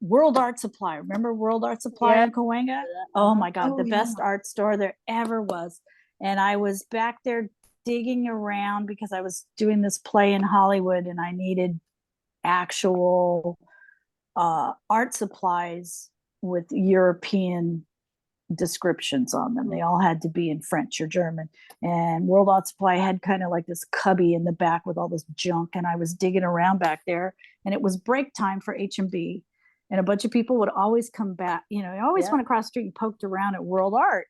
World Art Supply. Remember World Art Supply Yeah. in Cahuenga? Oh my God, Oh, the best yeah. art store there ever was. And I was back there digging around because I was doing this play in Hollywood and I needed actual art supplies with European descriptions on them. They all had to be in French or German. And World Art Supply had kind of like this cubby in the back with all this junk. And I was digging around back there. And it was break time for H&B. And a bunch of people would always come back. I always Yeah. went across the street and poked around at World Art.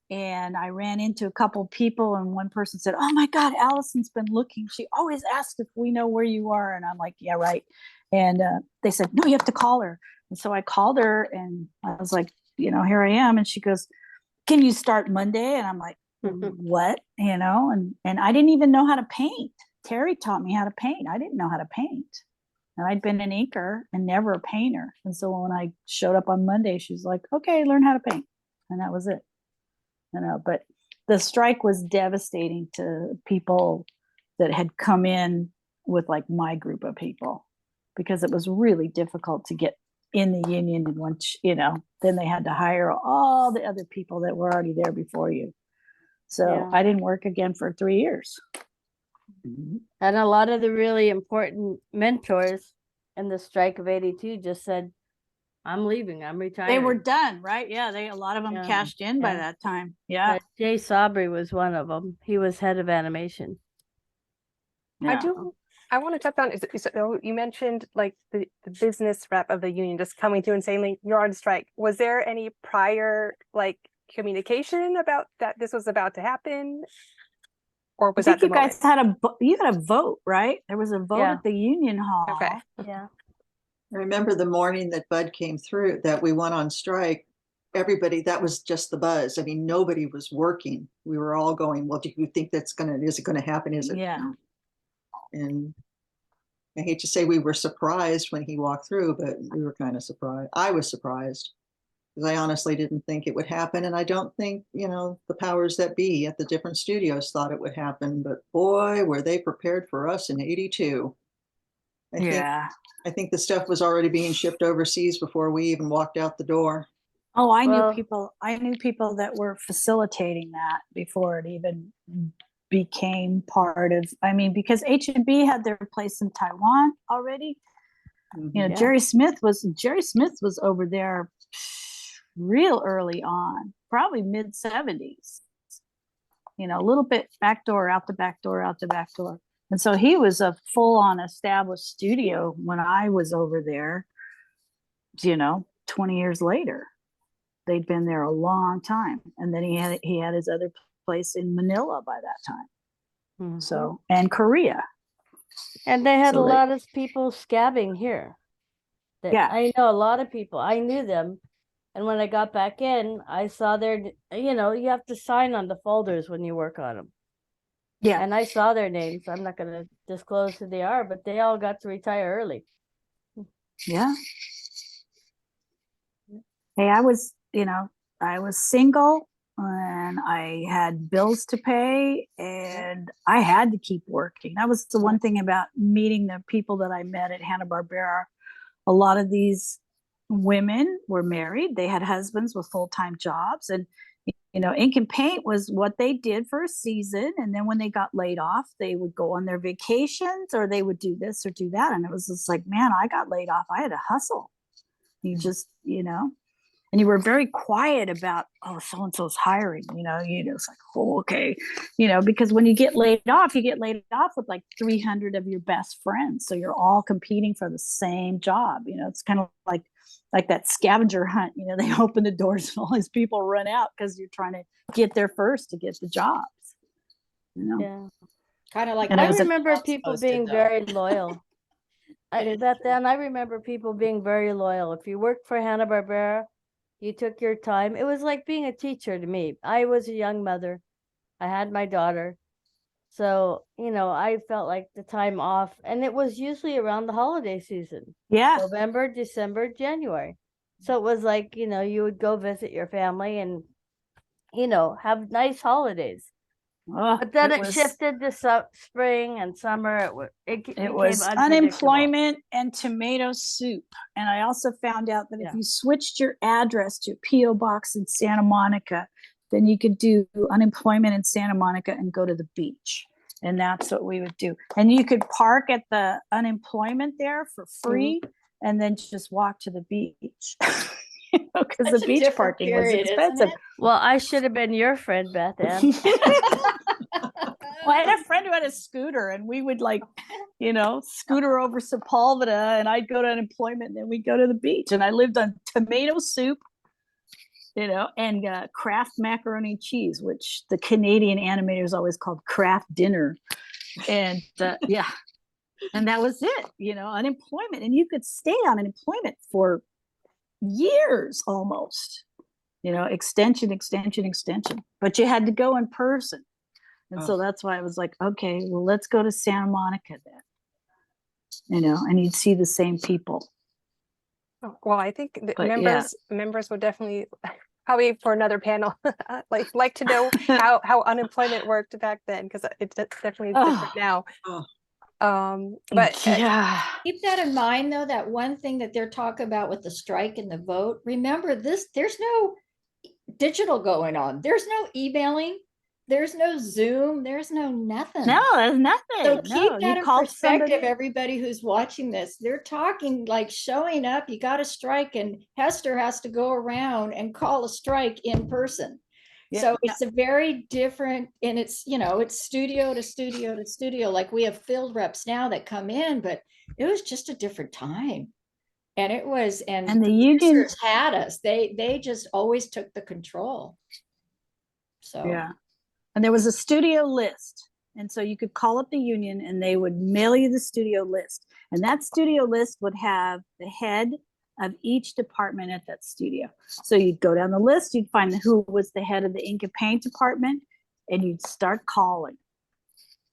And I ran into a couple people, and one person said, "Oh my God, Allison's been looking. She always asks if we know where you are." And I'm like, "Yeah, right." And they said, "No, you have to call her." And so I called her, and I was like, "Here I am." And she goes, "Can you start Monday?" And I'm like, "What?" And I didn't even know how to paint. Teri taught me how to paint. I didn't know how to paint. And I'd been an inker and never a painter. And so when I showed up on Monday, she was like, "Okay, learn how to paint." And that was it. But the strike was devastating to people that had come in with like my group of people, because it was really difficult to get in the union. And once, then they had to hire all the other people that were already there before you. So Yeah. I didn't work again for 3 years. And a lot of the really important mentors in the strike of 82 just said, I'm leaving, I'm retiring. They were done, right? Yeah, a lot of them Yeah, cashed in by yeah. that time. Yeah. Jay Sabri was one of them. He was head of animation. Yeah. I want to touch on, so you mentioned like the business rep of the union just coming through and saying like, you're on strike. Was there any prior like communication about that this was about to happen? Or I was think that the you guys moment? had a vote, right? There was a vote Yeah. at the union hall. Okay. Yeah. I remember the morning that Bud came through, that we went on strike, everybody, that was just the buzz. I mean, nobody was working. We were all going, well, do you think is it gonna happen? Is it? Yeah. And I hate to say we were surprised when he walked through, but we were kind of surprised. I was surprised because I honestly didn't think it would happen. And I don't think, the powers that be at the different studios thought it would happen, but boy, were they prepared for us in 82. Yeah. I think the stuff was already being shipped overseas before we even walked out the door. Oh, I Well- knew people that were facilitating that before it even became part of, because H&B had their place in Taiwan already. Mhm. Yeah. Jerry Smith was over there real early on, probably mid 70s. A little bit back door, out the back door, out the back door. And so he was a full on established studio when I was over there, 20 years later. They'd been there a long time. And then he had his other place in Manila by that time. Mhm. So, and Korea. And they had So a lot of people scabbing here. Yeah. I know a lot of people. I knew them. And when I got back in, I saw you have to sign on the folders when you work on them. Yeah. And I saw their names. I'm not going to disclose who they are, but they all got to retire early. Yeah. Hey, I was single and I had bills to pay and I had to keep working. That was the one thing about meeting the people that I met at Hanna-Barbera. A lot of these women were married. They had husbands with full-time jobs, and ink and paint was what they did for a season. And then when they got laid off, they would go on their vacations or they would do this or do that. And it was just like, man, I got laid off. I had to hustle. You just, and you were very quiet about, oh, so-and-so's hiring, it's like, oh, okay. Because when you get laid off with like 300 of your best friends. So you're all competing for the same job. It's kind of like that scavenger hunt, they open the doors and all these people run out because you're trying to get there first to get the jobs. Yeah. Kind of like And I it was a- remember people posted, being though. very loyal. It is Back then, I remember people being very loyal. If you worked for Hanna-Barbera, you took your time. It was like being a teacher to me. I was a young mother. I had my daughter. So, I felt like the time off, and it was usually around the holiday season. Yeah. November, December, January. So it was like, you would go visit your family and, have nice holidays. Oh, But then it was- shifted to spring and summer. It It became was unpredictable. unemployment and tomato soup. And I also found out that Yeah. if you switched your address to a P.O. box in Santa Monica, then you could do unemployment in Santa Monica and go to the beach. And that's what we would do. And you could park at the unemployment there for free and then just walk to the beach. Because Such the a beach different parking was period, isn't expensive. it? Well, I should have been your friend, Beth Ann. Well, I had a friend who had a scooter and we would scooter over Sepulveda and I'd go to unemployment and then we'd go to the beach. And I lived on tomato soup, and Kraft macaroni and cheese, which the Canadian animators always called Kraft dinner. And yeah, and that was it, unemployment. And you could stay on unemployment for years almost, extension. But you had to go in person. And so that's why I was like, okay, well, let's go to Santa Monica then, and you'd see the same people. Well, I think the But yeah. members would definitely probably for another panel like to know how unemployment worked back then, because it's definitely different now. But yeah, Keep that in mind, though, that one thing that they're talking about with the strike and the vote. Remember this, there's no digital going on. There's no emailing. There's no Zoom. There's no nothing. No, there's nothing. So No, keep that you in called perspective, somebody. everybody who's watching this. They're talking like showing up, you got a strike, and Hester has to go around and call a strike in person. Yeah. So it's a very different, and it's, it's studio to studio to studio. Like we have field reps now that come in, but it was just a different time. And it was, and And the the union, producers had us. They just always took the control. So yeah. And there was a studio list. And so you could call up the union and they would mail you the studio list. And that studio list would have the head of each department at that studio. So you'd go down the list, you'd find who was the head of the ink and paint department, and you'd start calling,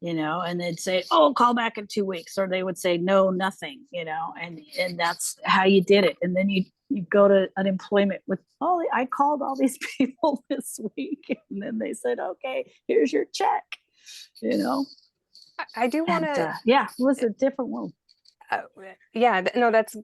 and they'd say, oh, call back in 2 weeks. Or they would say, no, nothing, and that's how you did it. And then you go to unemployment with, oh, I called all these people this week. And then they said, okay, here's your check, I do want to, yeah, it was a different one. no, that's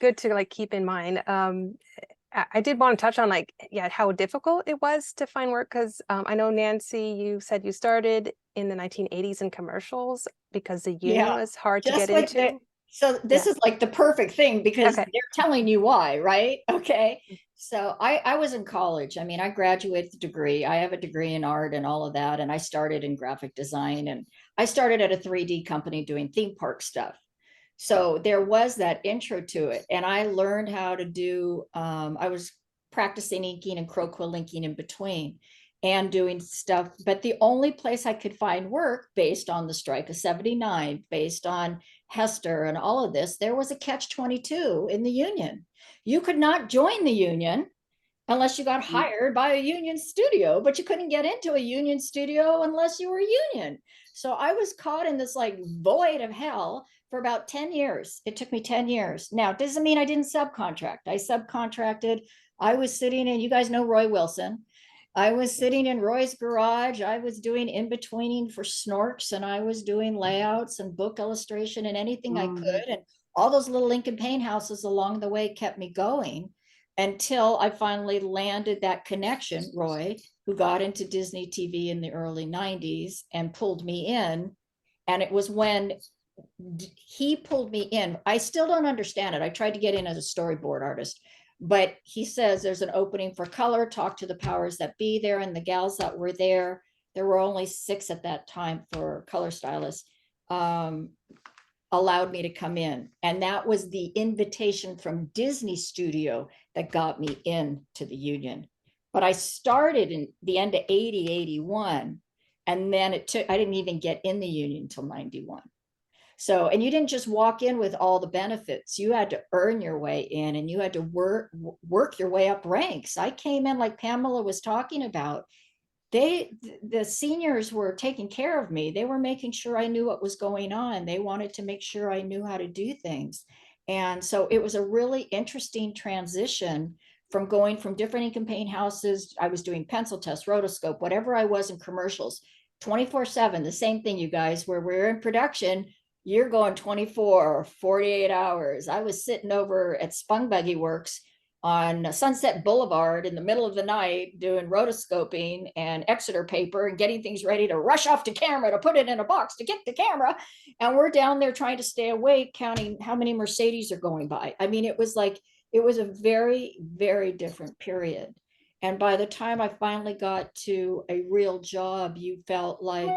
good to like keep in mind. I did want to touch on like, how difficult it was to find work. Cause I know Nancy, you said you started in the 1980s in commercials because the union was hard to just get like into. so this is like the perfect thing because Okay. they're telling you why, right? Okay. So I was in college. I mean, I graduated the degree. I have a degree in art and all of that. And I started in graphic design, and I started at a 3D company doing theme park stuff. So there was that intro to it. And I learned how to do, I was practicing inking and crow quill inking in between and doing stuff. But the only place I could find work based on the strike of 79, based on Hester and all of this, there was a catch-22 in the union. You could not join the union unless you got hired by a union studio, but you couldn't get into a union studio unless you were union. So I was caught in this like void of hell for about 10 years. It took me 10 years. Now, it doesn't mean I didn't subcontract. I subcontracted. I was sitting in, you guys know Roy Wilson. I was sitting in Roy's garage. I was doing in-betweening for Snorks, and I was doing layouts and book illustration and anything I could. And all those little ink and paint houses along the way kept me going until I finally landed that connection, Roy, who got into Disney TV in the early 90s and pulled me in. And it was when he pulled me in. I still don't understand it. I tried to get in as a storyboard artist, but he says there's an opening for color, talk to the powers that be there. And the gals that were there were only 6 at that time for color stylists, allowed me to come in. And that was the invitation from Disney Studio that got me into the union. But I started in the end of 80, 81. And then I didn't even get in the union until 91. So, and you didn't just walk in with all the benefits. You had to earn your way in, and you had to work your way up ranks. I came in, like Pamela was talking about, the seniors were taking care of me. They were making sure I knew what was going on. They wanted to make sure I knew how to do things. And so it was a really interesting transition from going from different ink and paint houses. I was doing pencil tests, rotoscope, whatever I was in commercials, 24/7, the same thing, you guys, where we're in production, you're going 24, 48 hours. I was sitting over at Spung Buggy Works on Sunset Boulevard in the middle of the night doing rotoscoping and Exeter paper and getting things ready to rush off to camera to put it in a box to get the camera. And we're down there trying to stay awake, counting how many Mercedes are going by. I mean, it was a very, very different period. And by the time I finally got to a real job, you felt like,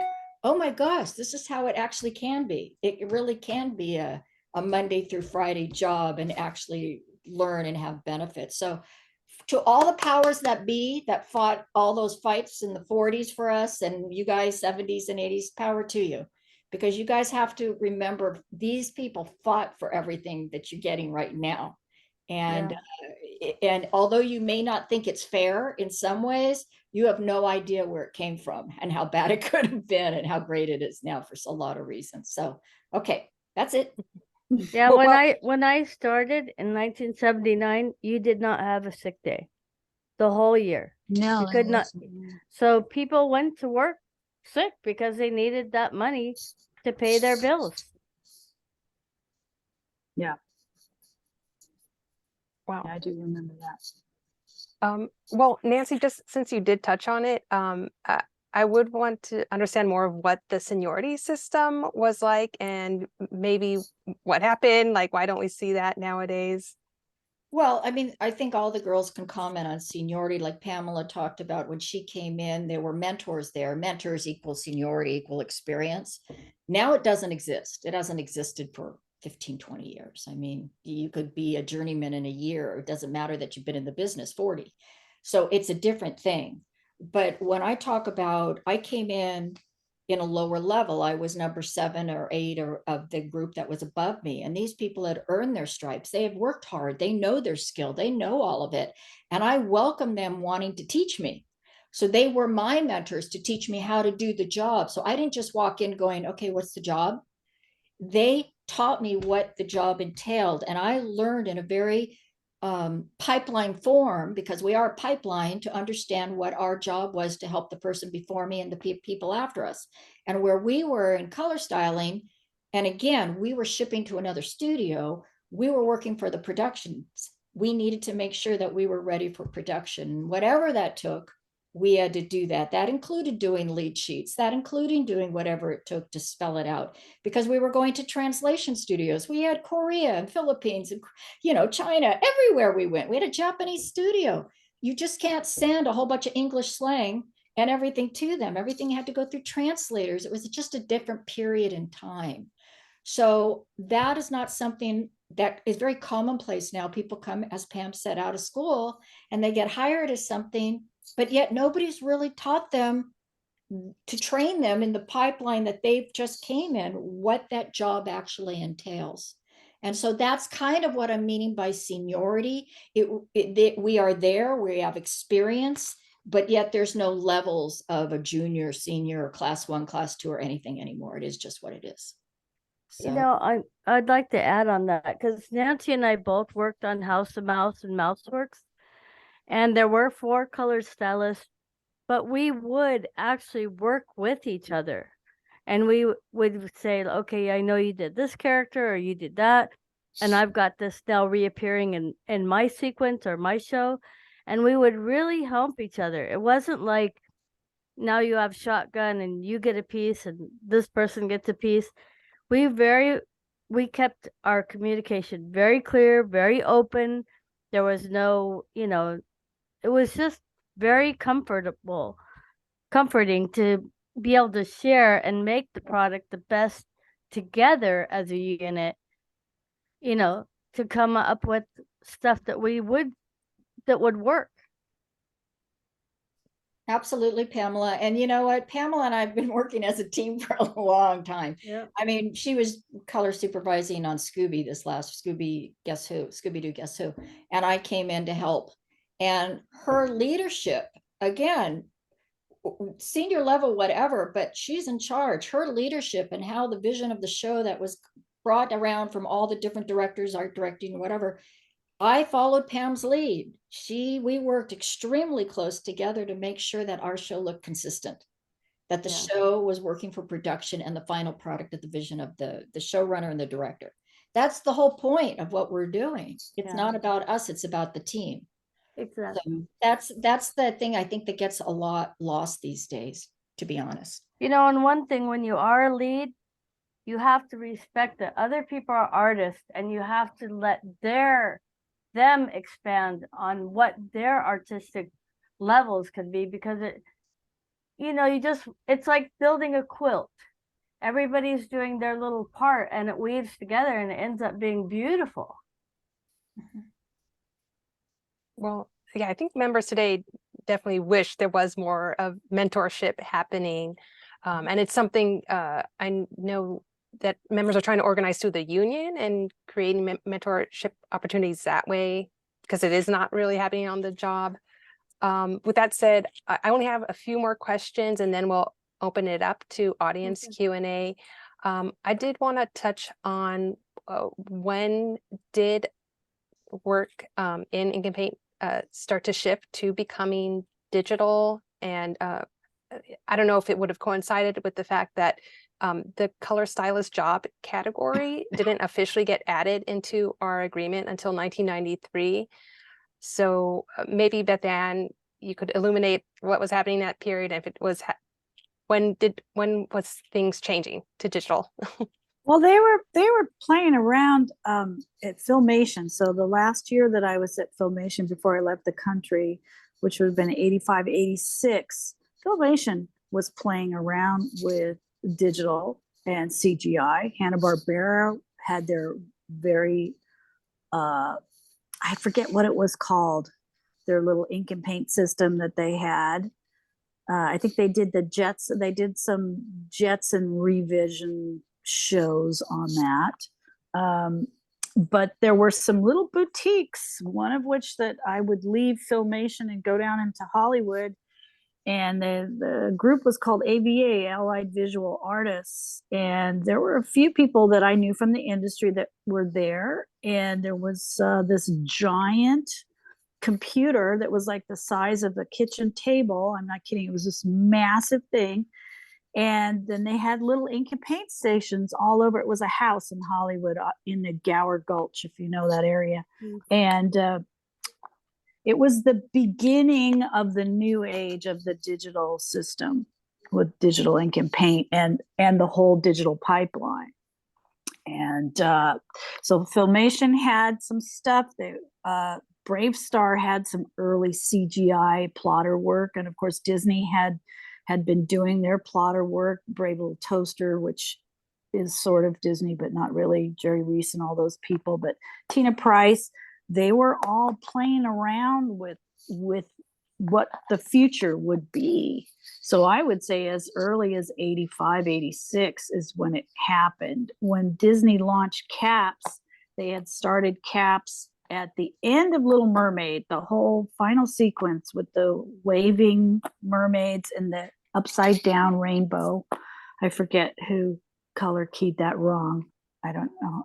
oh my gosh, this is how it actually can be. It really can be a Monday through Friday job and actually learn and have benefits. So to all the powers that be that fought all those fights in the 40s for us, and you guys 70s and 80s, power to you, because you guys have to remember these people fought for everything that you're getting right now. And and although you may not think it's fair in some ways, you have no idea where it came from and how bad it could have been and how great it is now for a lot of reasons. So, okay, that's it. Yeah, when I started in 1979, you did not have a sick day the whole year. No, You could not. So people went to work sick because they needed that money to pay their bills. Yeah. Wow. I do remember that. Well, Nancy, just since you did touch on it, I would want to understand more of what the seniority system was like and maybe what happened, like why don't we see that nowadays? Well, I mean, I think all the girls can comment on seniority, like Pamela talked about when she came in, there were mentors there. Mentors equal seniority, equal experience. Now it doesn't exist. It hasn't existed for 15, 20 years. I mean, you could be a journeyman in a year. It doesn't matter that you've been in the business 40. So it's a different thing. But when I talk about, I came in a lower level. I was number 7 or 8 of the group that was above me. And these people had earned their stripes. They have worked hard. They know their skill. They know all of it. And I welcome them wanting to teach me. So they were my mentors to teach me how to do the job. So I didn't just walk in going, okay, what's the job? They taught me what the job entailed. And I learned in a very pipeline form, because we are a pipeline, to understand what our job was to help the person before me and the people after us. And where we were in color styling, and again, we were shipping to another studio, we were working for the productions. We needed to make sure that we were ready for production. Whatever that took, we had to do that. That included doing lead sheets, that including doing whatever it took to spell it out, because we were going to translation studios. We had Korea and Philippines and, China, everywhere we went. We had a Japanese studio. You just can't send a whole bunch of English slang and everything to them. Everything had to go through translators. It was just a different period in time. So that is not something that is very commonplace now. People come, as Pam said, out of school and they get hired as something, but yet nobody's really taught them to train them in the pipeline that they've just came in, what that job actually entails. And so that's kind of what I'm meaning by seniority. We are there, we have experience, but yet there's no levels of a junior, senior, or class 1, class 2, or anything anymore. It is just what it is. So. I'd like to add on that, because Nancy and I both worked on House of Mouse and Mouseworks, and there were 4 color stylists, but we would actually work with each other. And we would say, okay, I know you did this character or you did that, and I've got this now reappearing in my sequence or my show. And we would really help each other. It wasn't like now you have shotgun and you get a piece and this person gets a piece. We kept our communication very clear, very open. There was no, it was just very comforting to be able to share and make the product the best together as a unit, to come up with stuff that would work. Absolutely, Pamela. And you know what? Pamela and I have been working as a team for a long time. Yeah. I mean, she was color supervising on Scooby Scooby-Doo Guess Who? And I came in to help. And her leadership, again, senior level, whatever, but she's in charge. Her leadership and how the vision of the show that was brought around from all the different directors, art directing, whatever, I followed Pam's lead. We worked extremely close together to make sure that our show looked consistent, that the show was working for production and the final product of the vision of the showrunner and the director. That's the whole point of what we're doing. It's not about us, it's about the team. Exactly. So that's the thing I think that gets a lot lost these days, to be honest. And one thing, when you are a lead, you have to respect that other people are artists, and you have to let them expand on what their artistic levels can be, because it's like building a quilt. Everybody's doing their little part and it weaves together and it ends up being beautiful. Well, yeah, I think members today definitely wish there was more of mentorship happening. And it's something I know that members are trying to organize through the union and creating mentorship opportunities that way, because it is not really happening on the job. With that said, I only have a few more questions and then we'll open it up to audience Q&A. I did want to touch on when did work in Ink and Paint start to shift to becoming digital, and I don't know if it would have coincided with the fact that the color stylist job category didn't officially get added into our agreement until 1993. So maybe Beth Ann, you could illuminate what was happening in that period, if it was when was things changing to digital? Well, they were playing around at Filmation. So the last year that I was at Filmation before I left the country, which would have been 85, 86, Filmation was playing around with digital and CGI. Hanna-Barbera had their very, I forget what it was called, their little ink and paint system that they had. I think they did they did some Jetson revision shows on that. But there were some little boutiques, one of which that I would leave Filmation and go down into Hollywood. And the group was called AVA, Allied Visual Artists. And there were a few people that I knew from the industry that were there. And there was this giant computer that was like the size of a kitchen table. I'm not kidding. It was this massive thing. And then they had little ink and paint stations all over. It was a house in Hollywood in the Gower Gulch, if you know that area. And it was the beginning of the new age of the digital system with digital ink and paint and the whole digital pipeline. And so Filmation had some stuff. Brave Star had some early CGI plotter work. And of course, Disney had been doing their plotter work. Brave Little Toaster, which is sort of Disney, but not really. Jerry Reese and all those people. But Tina Price, they were all playing around with what the future would be. So I would say as early as 85, 86 is when it happened. When Disney launched Caps, they had started Caps at the end of Little Mermaid, the whole final sequence with the waving mermaids and the upside down rainbow. I forget who color keyed that wrong. I don't know.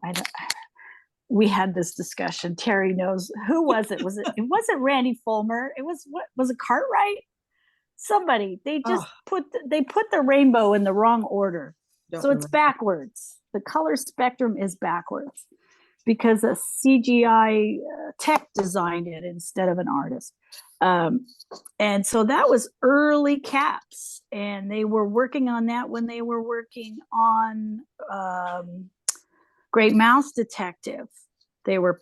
We had this discussion. Teri knows. Who was it? It wasn't Randy Fulmer. It was it Cartwright? Somebody. They just put the rainbow in the wrong order. So it's backwards. The color spectrum is backwards because a CGI tech designed it instead of an artist. And so that was early Caps. And they were working on that when they were working on Great Mouse Detective. They were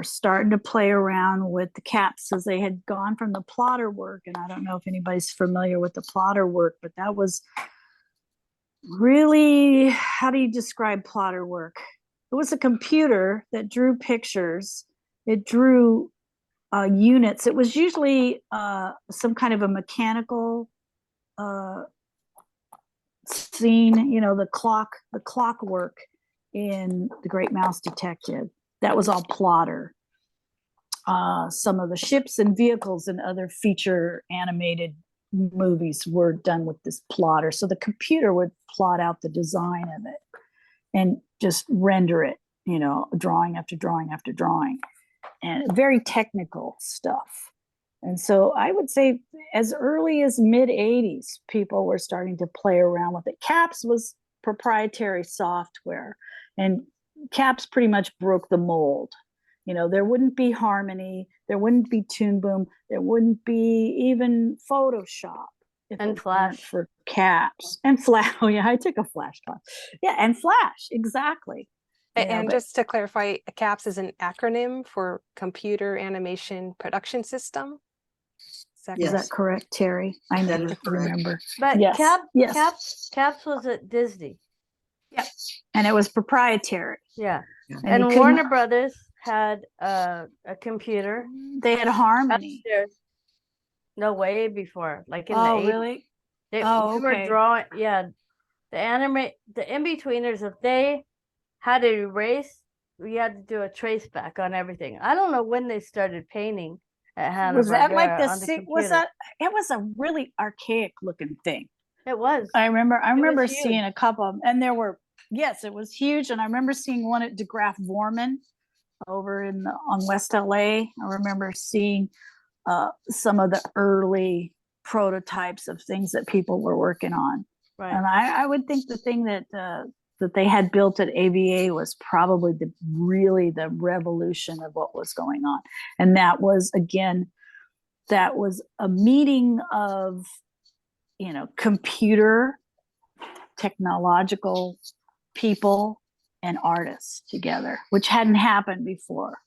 starting to play around with the Caps as they had gone from the plotter work. And I don't know if anybody's familiar with the plotter work, but that was really, how do you describe plotter work? It was a computer that drew pictures. It drew units. It was usually some kind of a mechanical scene, the clock work in The Great Mouse Detective. That was all plotter. Some of the ships and vehicles and other feature animated movies were done with this plotter. So the computer would plot out the design of it and just render it, drawing after drawing after drawing, and very technical stuff. And so I would say as early as mid 80s, people were starting to play around with it. Caps was proprietary software, and Caps pretty much broke the mold. There wouldn't be Harmony, there wouldn't be Toon Boom, there wouldn't be even Photoshop and Flash for Caps and Flash. Oh yeah, I took a Flash class. Yeah, and Flash, exactly. And just to clarify, CAPS is an acronym for Computer Animation Production System. Is that correct, Teri? I That never is correct. remember. But Yes, Caps was at Disney. Yep. And it was proprietary. Yeah. Yeah. And you couldn't- Warner Brothers had a computer They had Harmony. upstairs. No, way before, like in the Oh, 80s. really? We okay. were drawing, the in-betweeners, if they had to erase, we had to do a trace back on everything. I don't know when they started painting at Hanna-Barbera. Was that like on the computer. it was a really archaic looking thing. It was. I remember huge. seeing a couple of them, and there were, yes, it was huge. And I remember seeing one at DeGraff Vorman over on West LA. I remember seeing some of the early prototypes of things that people were working on. Right. And I would think the thing that they had built at AVA was probably really the revolution of what was going on. And that was a meeting of computer technological people and artists together, which hadn't happened before.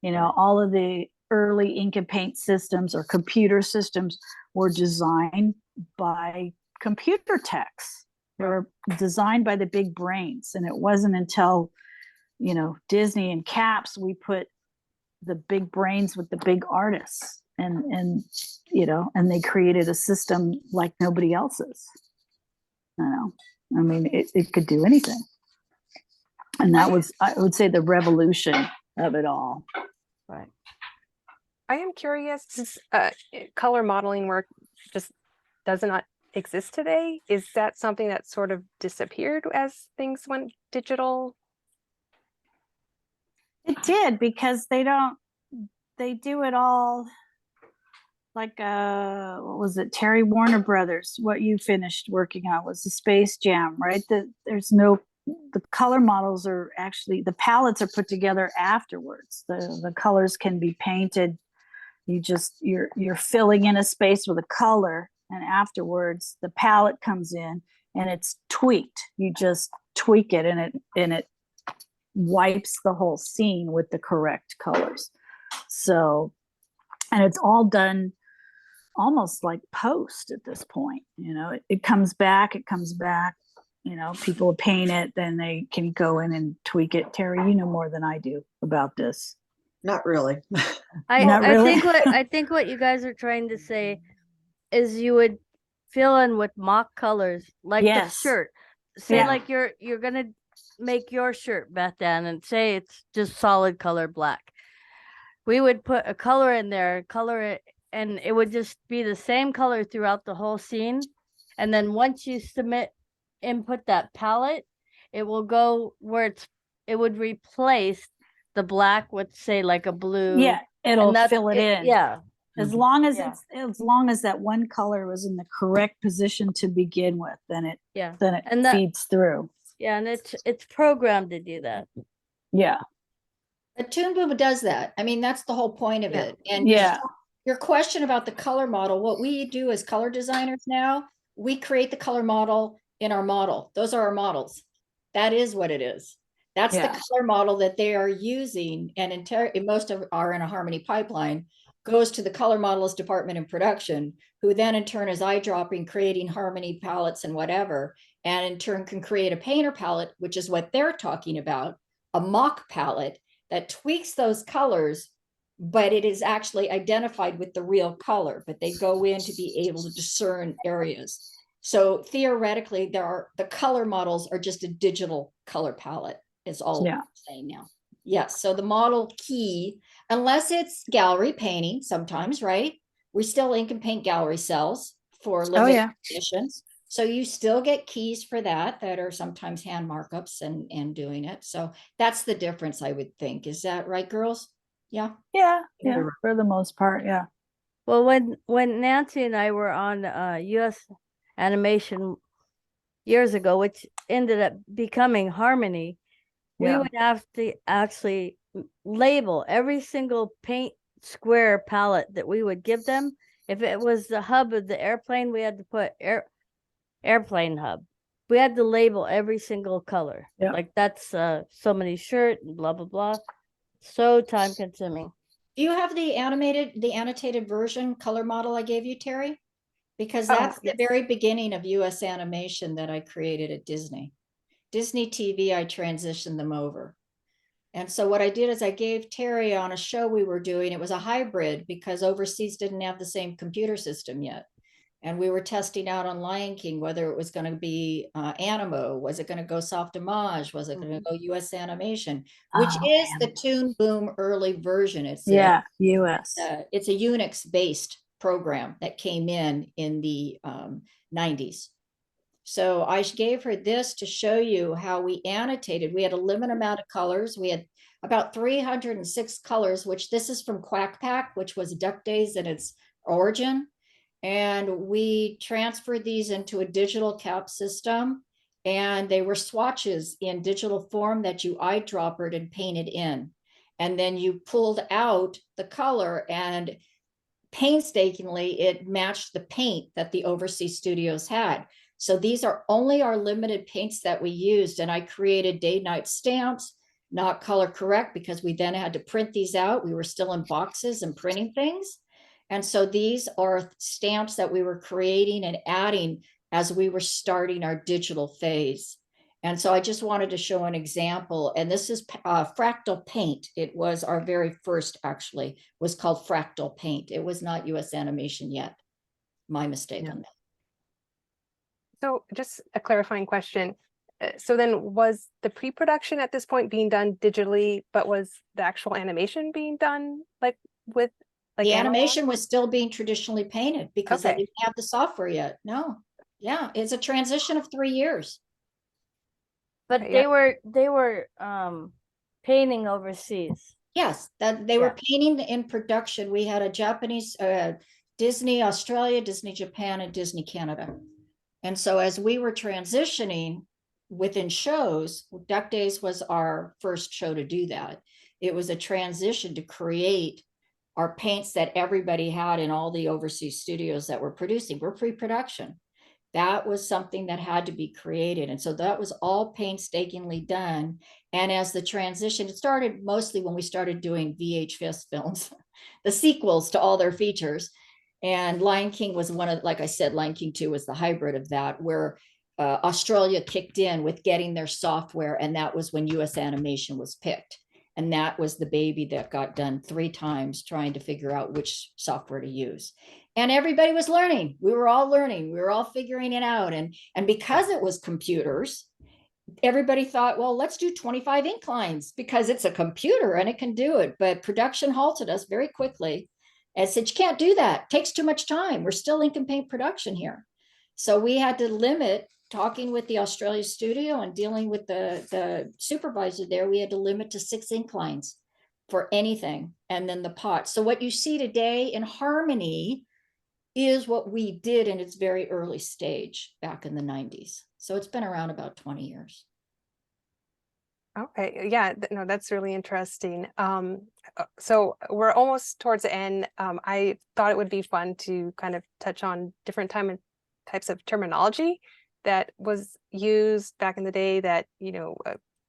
All of the early ink and paint systems or computer systems were designed by computer techs. They were designed by the big brains. And it wasn't until, Disney and Caps, we put the big brains with the big artists, and they created a system like nobody else's. It could do anything. And that was, I would say, the revolution of it all. Right. I am curious, since color modeling work just does not exist today. Is that something that sort of disappeared as things went digital? It did, because they do it all like, what was it? Terry Warner Brothers. What you finished working on was the Space Jam, right? The color models are actually, the palettes are put together afterwards. The colors can be painted. You're filling in a space with a color, and afterwards the palette comes in and it's tweaked. You just tweak it, and it wipes the whole scene with the correct colors. So, and it's all done almost like post at this point. It comes back. People paint it, then they can go in and tweak it. Teri, you know more than I do about this. Not really. Not really? I think what you guys are trying to say is you would fill in with mock colors, like Yes. the shirt. Say Yeah. like you're gonna make your shirt, Beth Ann, and say it's just solid color black. We would put a color in there, color it, and it would just be the same color throughout the whole scene. And then once you input that palette, it will go where it would replace the black with, say, like a blue. Yeah, it'll and fill it in. Yeah. As long as Yeah. as long as that one color was in the correct position to begin with, then it And that, feeds through. yeah, and it's programmed to do that. Yeah. The Toon Boom does that. I mean, that's the whole point of it. And Yeah. your question about the color model, what we do as color designers now, we create the color model in our model. Those are our models. That is what it is. That's Yeah. the color model that they are using, and most of are in a Harmony pipeline, goes to the color models department in production, who then in turn is eyedropping, creating Harmony palettes and whatever, and in turn can create a painter palette, which is what they're talking about, a mock palette that tweaks those colors, but it is actually identified with the real color, but they go in to be able to discern areas. So theoretically, the color models are just a digital color palette, is all I'm saying now. Yes, so the model key, unless it's gallery painting, sometimes, right? We still ink and paint gallery cells for limited editions. So you still get keys for that are sometimes hand markups and doing it. So that's the difference, I would think. Is that right, girls? Yeah. Yeah. For the most part, yeah. Well, when Nancy and I were on US Animation years ago, which ended up becoming Harmony, we would have to actually label every single paint square palette that we would give them. If it was the hub of the airplane, we had to put airplane hub. We had to label every single color. Yeah. Like that's so many shirt and blah blah blah. So time consuming. Do you have the annotated version color model I gave you, Teri? Because that's the very beginning of US animation that I created at Disney. Disney TV, I transitioned them over. And so what I did is I gave Teri on a show we were doing, it was a hybrid because overseas didn't have the same computer system yet. And we were testing out on Lion King, whether it was going to be Animo, was it going to go soft image, was it going to go US animation, which is the Toon Boom early version. It's US. It's a Unix based program that came in the 90s. So I gave her this to show you how we annotated. We had a limited amount of colors. We had about 306 colors, which this is from Quack Pack, which was Duck Days in its origin. And we transferred these into a digital cap system, and they were swatches in digital form that you eyedroppered and painted in. And then you pulled out the color and painstakingly, it matched the paint that the overseas studios had. So these are only our limited paints that we used. And I created day-night stamps, not color correct, because we then had to print these out. We were still in boxes and printing things. And so these are stamps that we were creating and adding as we were starting our digital phase. And so I just wanted to show an example. And this is fractal paint. It was our very first, actually, was called fractal paint. It was not US animation yet. My mistake on that. So just a clarifying question. So then was the pre-production at this point being done digitally, but was the actual animation being done like with like The analog? animation was still being traditionally painted because they Okay. didn't have the software yet. No. Yeah, it's a transition of 3 years. But Okay, they were painting overseas. Yes, that they were Yeah. painting in production. We had a Japanese, Disney Australia, Disney Japan, and Disney Canada. And so as we were transitioning within shows, Duck Days was our first show to do that. It was a transition to create our paints that everybody had in all the overseas studios that were producing. We're pre-production. That was something that had to be created. And so that was all painstakingly done. And as the transition, it started mostly when we started doing VHS films, the sequels to all their features. And Lion King was one of, like I said, Lion King 2 was the hybrid of that, where Australia kicked in with getting their software. And that was when US animation was picked. And that was the baby that got done 3 times trying to figure out which software to use. And everybody was learning. We were all learning. We were all figuring it out. And because it was computers, everybody thought, well, let's do 25 ink lines because it's a computer and it can do it. But production halted us very quickly and said, you can't do that. It takes too much time. We're still ink and paint production here. So we had to limit, talking with the Australia studio and dealing with the supervisor there, we had to limit to 6 ink lines for anything. And then the pot. So what you see today in Harmony is what we did in its very early stage back in the 90s. So it's been around about 20 years. Okay, yeah, no, that's really interesting. So we're almost towards the end. I thought it would be fun to kind of touch on different types of terminology that was used back in the day that,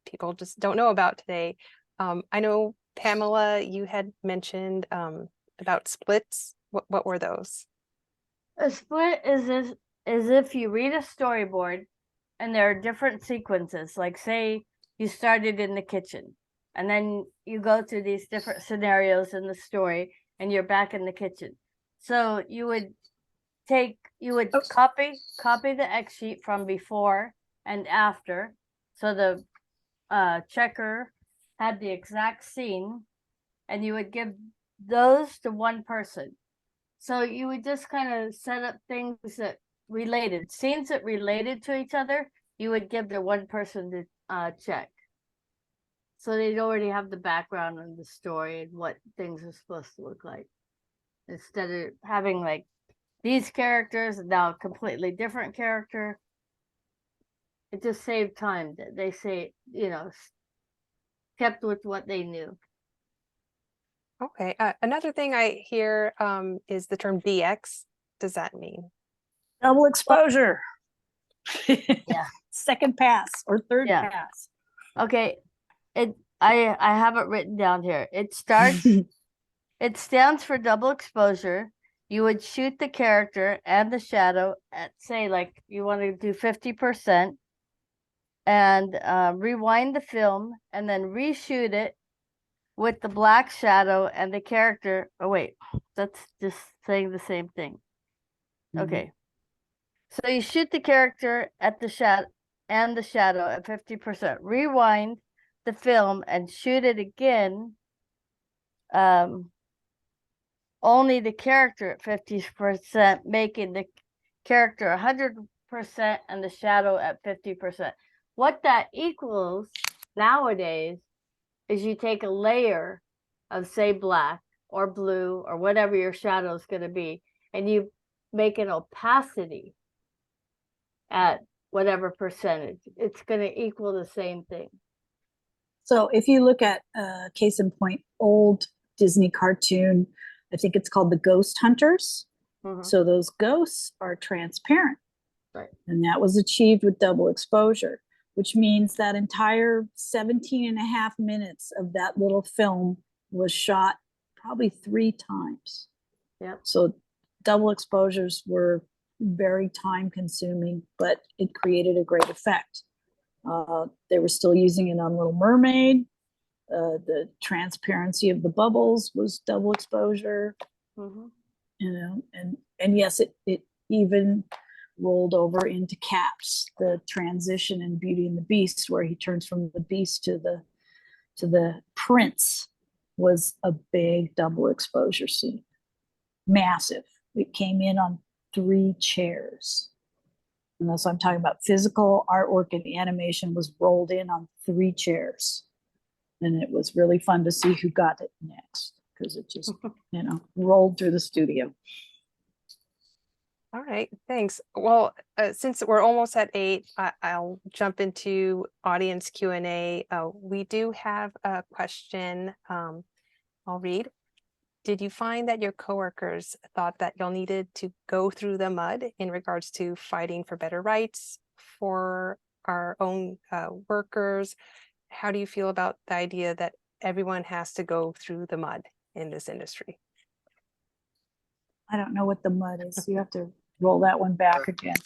people just don't know about today. I know, Pamela, you had mentioned about splits. What were those? A split is if you read a storyboard and there are different sequences, like say you started in the kitchen and then you go through these different scenarios in the story and you're back in the kitchen. So you would copy the X sheet from before and after. So the checker had the exact scene and you would give those to one person. So you would just kind of set up things that scenes that related to each other, you would give to one person to check. So they'd already have the background and the story and what things are supposed to look like. Instead of having like these characters and now a completely different character. It just saved time. They say, kept with what they knew. Okay, another thing I hear is the term DX. Does that mean? Double exposure. Yeah. Second pass or third Yeah. pass. Okay, I have it written down here. It stands for double exposure. You would shoot the character and the shadow at, say, like you want to do 50% and rewind the film and then reshoot it with the black shadow and the character. Oh, wait, that's just saying the same thing. Okay. So you shoot the character at the shadow and the shadow at 50%. Rewind the film and shoot it again. Only the character at 50%, making the character 100% and the shadow at 50%. What that equals nowadays is you take a layer of, say, black or blue or whatever your shadow is going to be, and you make an opacity at whatever percentage. It's going to equal the same thing. So if you look at case in point, old Disney cartoon I think it's called the ghost hunters. Mhm. So those ghosts are transparent. Right. And that was achieved with double exposure, which means that entire 17 and a half minutes of that little film was shot probably 3 times. Yep. So double exposures were very time consuming, but it created a great effect. They were still using it on Little Mermaid. The transparency of the bubbles was double exposure, Mhm. you know, and yes, it even rolled over into Caps, the transition in Beauty and the Beast, where he turns from the beast to the prince, was a big double exposure scene. Massive. It came in on 3 chairs. And that's what I'm talking about. Physical artwork and animation was rolled in on 3 chairs. And it was really fun to see who got it next, because it just, rolled through the studio. All right, thanks. Well, since we're almost at 8, I'll jump into audience Q&A. We do have a question. I'll read. Did you find that your coworkers thought that y'all needed to go through the mud in regards to fighting for better rights for our own workers? How do you feel about the idea that everyone has to go through the mud in this industry? I don't know what the mud is. You have to roll that one back again.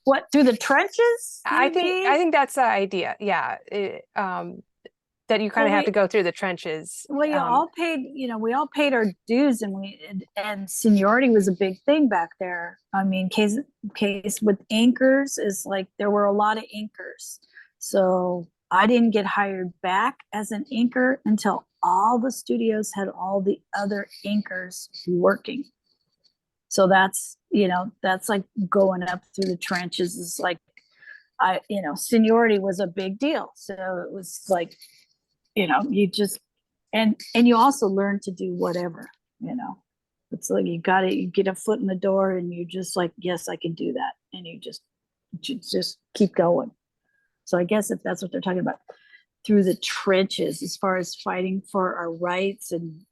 What, through the trenches? I think that's the idea. Yeah. That you kind of Well, have to go through the trenches. Well, you all paid, we all paid our dues, and seniority was a big thing back there. I mean, case with anchors is like there were a lot of anchors. So I didn't get hired back as an anchor until all the studios had all the other anchors working. So that's like going up through the trenches is like, seniority was a big deal. So it was like, you just, and you also learn to do whatever, it's like you get a foot in the door and you just like, yes, I can do that. And you just keep going. So I guess if that's what they're talking about, through the trenches, as far as fighting for our rights and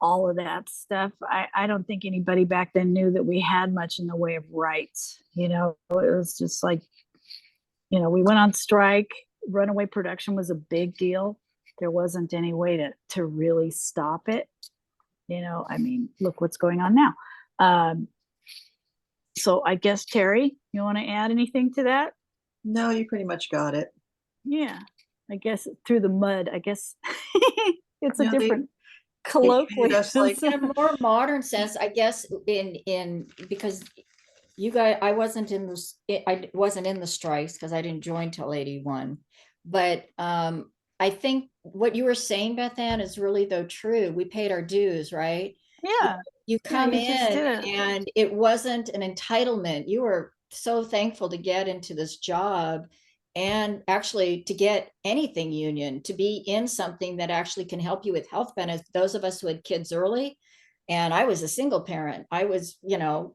all of that stuff, I don't think anybody back then knew that we had much in the way of rights. It was just like, we went on strike. Runaway production was a big deal. There wasn't any way to really stop it. I mean, look what's going on now. So I guess, Teri, you want to add anything to that? No, you pretty much got it. Yeah, I guess through the mud, I guess it's a Yeah, different treated colloquial. us like- In a more modern sense, I guess, in because you guys, I wasn't in the strikes because I didn't join till 81. But I think what you were saying, Beth Ann, is really though true. We paid our dues, right? Yeah. You come you just did in it. and it wasn't an entitlement. You were so thankful to get into this job and actually to get anything union, to be in something that actually can help you with health benefits. Those of us who had kids early, and I was a single parent. I was,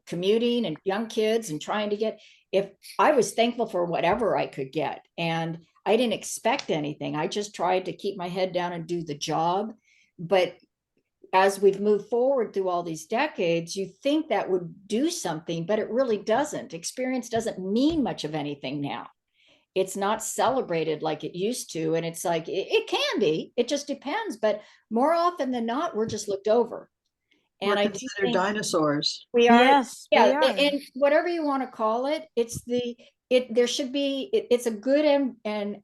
commuting and young kids and trying to get, if I was thankful for whatever I could get. And I didn't expect anything. I just tried to keep my head down and do the job. But as we've moved forward through all these decades, you think that would do something, but it really doesn't. Experience doesn't mean much of anything now. It's not celebrated like it used to. And it's like, it can be, it just depends. But more often than not, we're just looked over. And We're I do considered think dinosaurs. we are, Yes, we yeah, are. and whatever you want to call it, there should be, it's a good and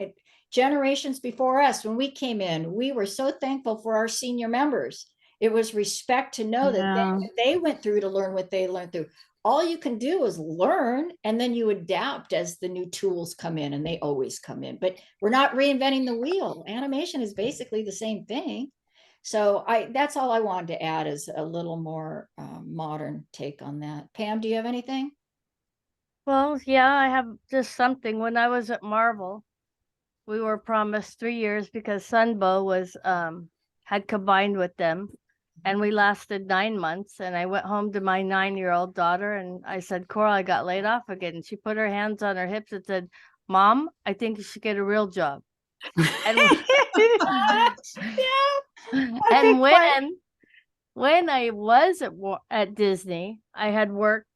generations before us, when we came in, we were so thankful for our senior members. It was respect to know Yeah. that they went through to learn what they learned through. All you can do is learn, and then you adapt as the new tools come in, and they always come in. But we're not reinventing the wheel. Animation is basically the same thing. So that's all I wanted to add, is a little more modern take on that. Pam, do you have anything? Well, yeah, I have just something. When I was at Marvel, we were promised 3 years because Sunbow was had combined with them, and we lasted 9 months. And I went home to my 9-year-old daughter and I said, Coral, I got laid off again. And she put her hands on her hips and said, Mom, I think you should get a real job. And Yeah. and when I was at Disney, I had worked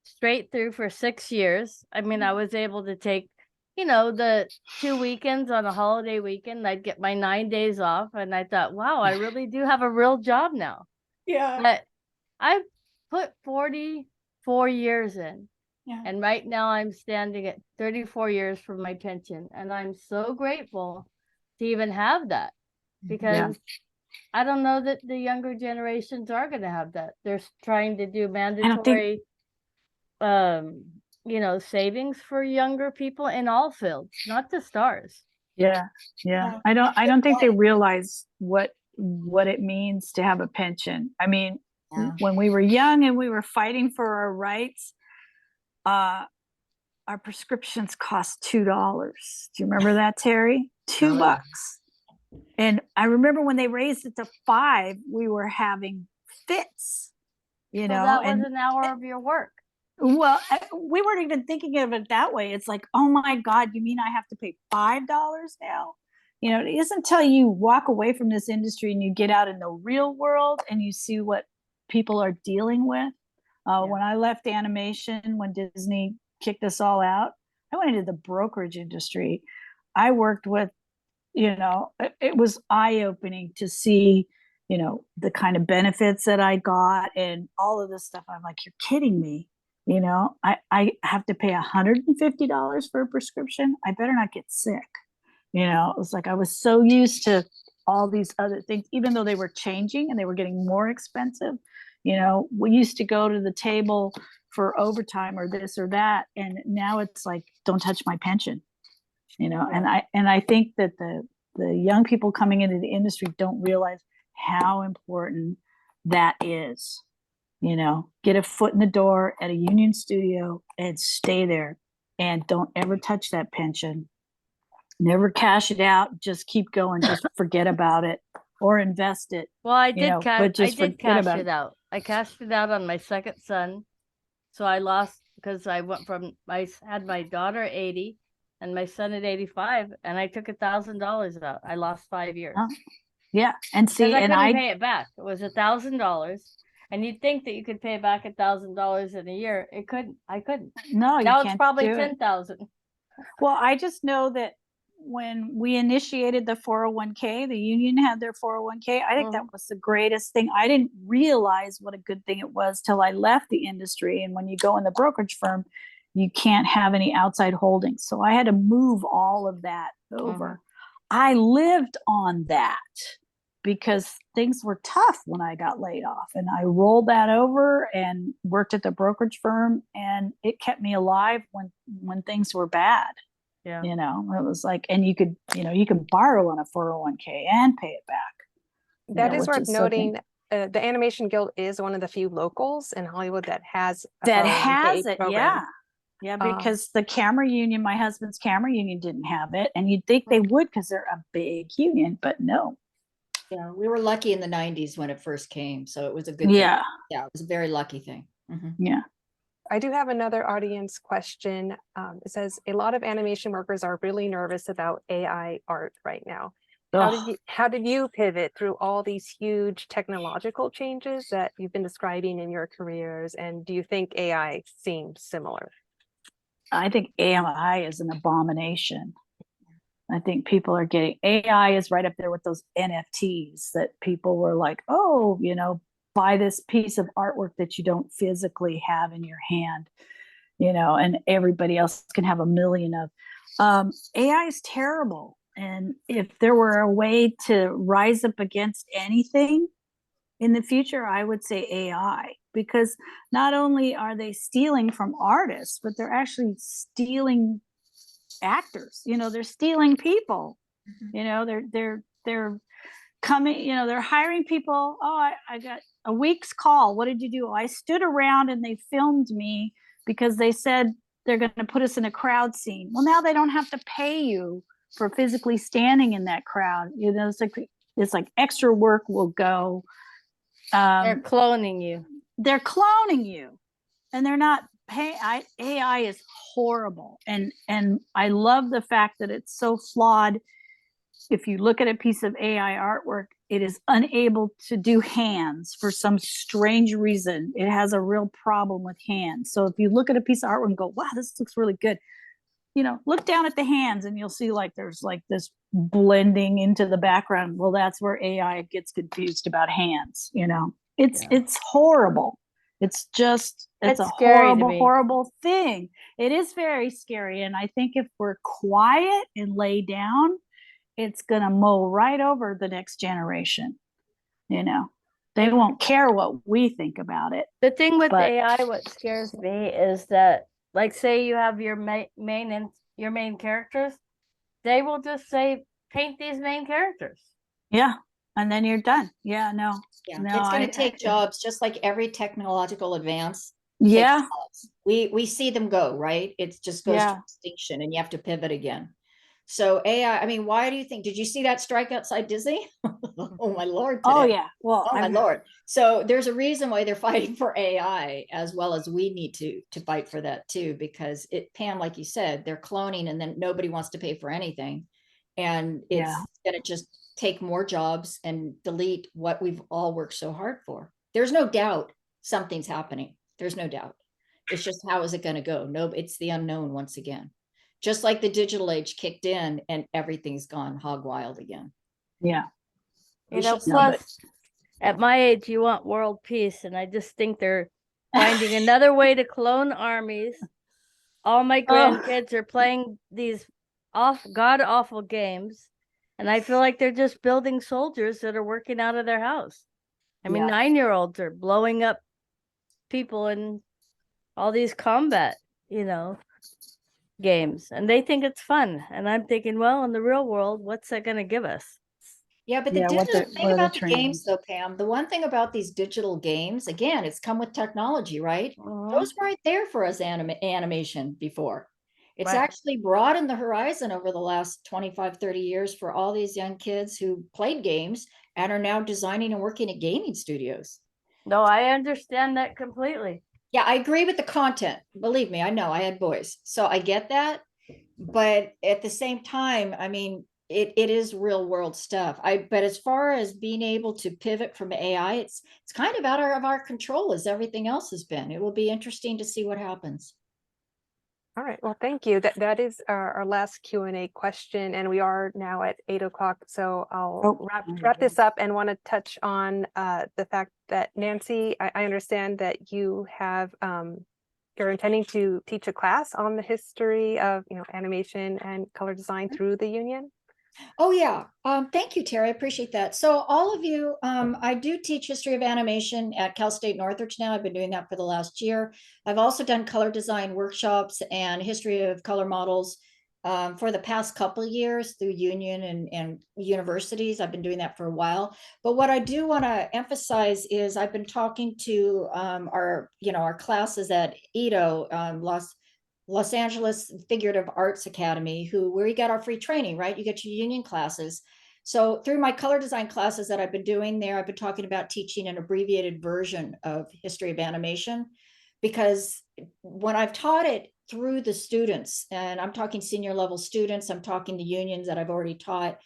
straight through for 6 years. I mean, I was able to take, the 2 weekends on a holiday weekend. I'd get my 9 days off, and I thought, wow, I really do have a real job now. Yeah. But I put 44 years in. Yeah. And right now I'm standing at 34 years for my pension. And I'm so grateful to even have that, because I don't know that the younger generations are going to have that. They're trying to do mandatory, savings for younger people in all fields, not the stars. Yeah. Yeah. I don't think they realize what it means to have a pension. I mean, Yeah. when we were young and we were fighting for our rights, our prescriptions cost $2. Do you remember that, Terry? $2. And I remember when they raised it to $5, we were having fits, So that was an hour of your work. Well, we weren't even thinking of it that way. It's like, oh my God, you mean I have to pay $5 now? It isn't until you walk away from this industry and you get out in the real world and you see what people are dealing with. When I left animation, when Disney kicked us all out, I went into the brokerage industry. I worked with, it was eye-opening to see, the kind of benefits that I got and all of this stuff. I'm like, you're kidding me. I have to pay $150 for a prescription. I better not get sick. It was like I was so used to all these other things, even though they were changing and they were getting more expensive. We used to go to the table for overtime or this or that, and now it's like, don't touch my pension. And I think that the young people coming into the industry don't realize how important that is. Get a foot in the door at a union studio and stay there, and don't ever touch that pension. Never cash it out. Just keep going. Just forget about it or invest it. Well, I did but just cash forget it out. I cashed it out on my second son. So I lost, because I went I had my daughter at 80 and my son at 85, and I took $1,000 out. I lost 5 years. Oh, yeah. And see, Because I and couldn't I pay it back. It was $1,000. And you'd think that you could pay back $1,000 in a year. I couldn't. no, you Now can't it's probably do it. 10,000. Well, I just know that when we initiated the 401k, the union had their 401k. I think that was the greatest thing. I didn't realize what a good thing it was till I left the industry. And when you go in the brokerage firm, you can't have any outside holdings. So I had to move all of that over. I lived on that because things were tough when I got laid off, and I rolled that over and worked at the brokerage firm, and it kept me alive when things were bad. Yeah. It was like, and you could borrow on a 401k and pay it back. That is worth noting. The Animation Guild is one of the few locals in Hollywood that has a 401k it. program. Yeah, because the camera union, my husband's camera union, didn't have it, and you'd think they would because they're a big union, but no. Yeah, we were lucky in the 90s when it first came, so it was a good thing. Yeah, it was a very lucky thing. Yeah. I do have another audience question. It says, a lot of animation workers are really nervous about AI art right now. How did you pivot through all these huge technological changes that you've been describing in your careers? And do you think AI seems similar? I think AI is an abomination. I think people are getting, AI is right up there with those NFTs that people were like, oh, buy this piece of artwork that you don't physically have in your hand, and everybody else can have a million of. AI is terrible. And if there were a way to rise up against anything in the future, I would say AI, because not only are they stealing from artists, but they're actually stealing actors. They're stealing people. They're coming, they're hiring people. Oh, I got a week's call. What did you do? I stood around and they filmed me because they said they're going to put us in a crowd scene. Well, now they don't have to pay you for physically standing in that crowd. It's like extra work will go. They're cloning you. They're cloning you, and they're not paying. AI is horrible, and I love the fact that it's so flawed if you look at a piece of AI artwork, it is unable to do hands for some strange reason. It has a real problem with hands. So if you look at a piece of artwork and go, wow, this looks really good, look down at the hands and you'll see like there's like this blending into the background. Well, that's where AI gets confused about hands. It's horrible. It's It's a scary to horrible, me. horrible thing. It is very scary. And I think if we're quiet and lay down, it's going to mow right over the next generation. They won't care what we think about it. The thing with But- AI, what scares me is that, like, say you have your main characters, they will just say, paint these main characters. Yeah. And then you're done. Yeah, no. Yeah, No, it's going I- to take jobs, just like every technological advance. Yeah. takes jobs. We see them go, right? It just goes Yeah. to extinction and you have to pivot again. So AI, I mean, why do you think, did you see that strike outside Disney? Oh my Lord. Oh, today. yeah. Well, Oh my Lord. So there's a reason why they're fighting for AI, as well as we need to fight for that too, because Pam, like you said, they're cloning and then nobody wants to pay for anything. And it's Yeah. going to just take more jobs and delete what we've all worked so hard for. There's no doubt something's happening. There's no doubt. It's just, how is it going to go? No, it's the unknown once again. Just like the digital age kicked in and everything's gone hog wild again. Yeah. We You know, should- plus at my age, you want world peace, and I just think they're finding another way to clone armies. All my grandkids are playing these god awful games, and I feel like they're just building soldiers that are working out of their house. I mean, Yeah. 9-year-olds are blowing up people in all these combat, games, and they think it's fun. And I'm thinking, well, in the real world, what's that going to give us? Yeah, but the Yeah, what digital the- thing what are the about the games trainings? though, Pam, the one thing about these digital games, again, it's come with technology, right? Mhm. Those weren't there for us animation before. It's Right. actually broadened the horizon over the last 25, 30 years for all these young kids who played games and are now designing and working at gaming studios. No, I understand that completely. Yeah, I agree with the content. Believe me, I know I had boys, so I get that. But at the same time, I mean, it is real world stuff. But as far as being able to pivot from AI, it's kind of out of our control as everything else has been. It will be interesting to see what happens. All right, well, thank you. That is our last Q&A question, and we are now at 8 o'clock. So I'll Oh, wrap this up and want to touch on the fact that Nancy, I understand that you have you're intending to teach a class on the history of animation and color design through the union. Oh yeah. Thank you, Terry. I appreciate that. So all of you, I do teach history of animation at Cal State Northridge now. I've been doing that for the last year. I've also done color design workshops and history of color models for the past couple of years through union and universities. I've been doing that for a while. But what I do want to emphasize is I've been talking to our classes at EDO, Los Angeles Figurative Arts Academy, where you get our free training, right? You get your union classes. So through my color design classes that I've been doing there, I've been talking about teaching an abbreviated version of history of animation, because when I've taught it through the students, and I'm talking senior level students, I'm talking to unions that I've already taught,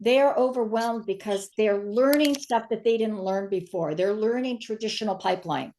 they are overwhelmed because they're learning stuff that they didn't learn before. They're learning traditional pipeline.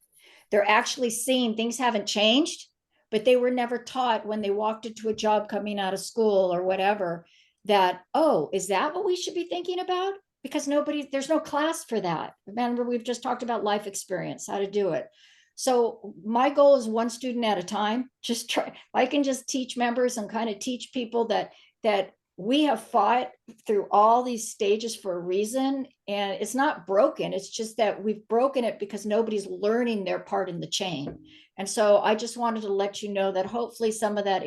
They're actually seeing things haven't changed, but they were never taught when they walked into a job coming out of school or whatever that, oh, is that what we should be thinking about? Because there's no class for that. Remember, we've just talked about life experience, how to do it. So my goal is one student at a time. Just try, I can just teach members and kind of teach people that we have fought through all these stages for a reason, and it's not broken. It's just that we've broken it because nobody's learning their part in the chain. And so I just wanted to let you know that hopefully some of that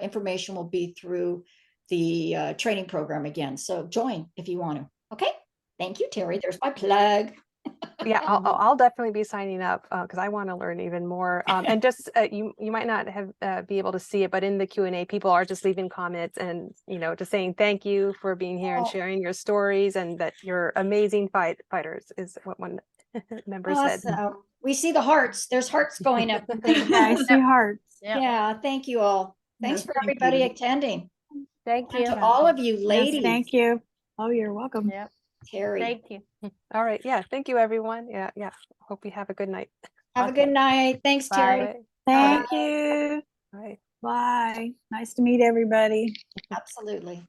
information will be through the training program again. So join if you want to. Okay. Thank you, Terry. There's my plug. Yeah, I'll definitely be signing up because I want to learn even more. And just you might not have be able to see it, but in the Q&A, people are just leaving comments and just saying thank you for being here and sharing your stories, and that you're amazing fighters is what one member said. Awesome. We see the hearts. There's hearts going up. I see hearts. Yeah. Thank you all. Thanks Yes, for thank everybody you. attending. Thank And you. to all of you Yes, ladies. thank you. Oh, you're welcome. Yep. Terry. Thank you. All right. Yeah. Thank you, everyone. Yeah. Yeah. Hope you have a good night. Have a Okay. good night. Thanks, Bye. Terry. Bye. Thank you. Bye. Bye. Nice to meet everybody. Absolutely.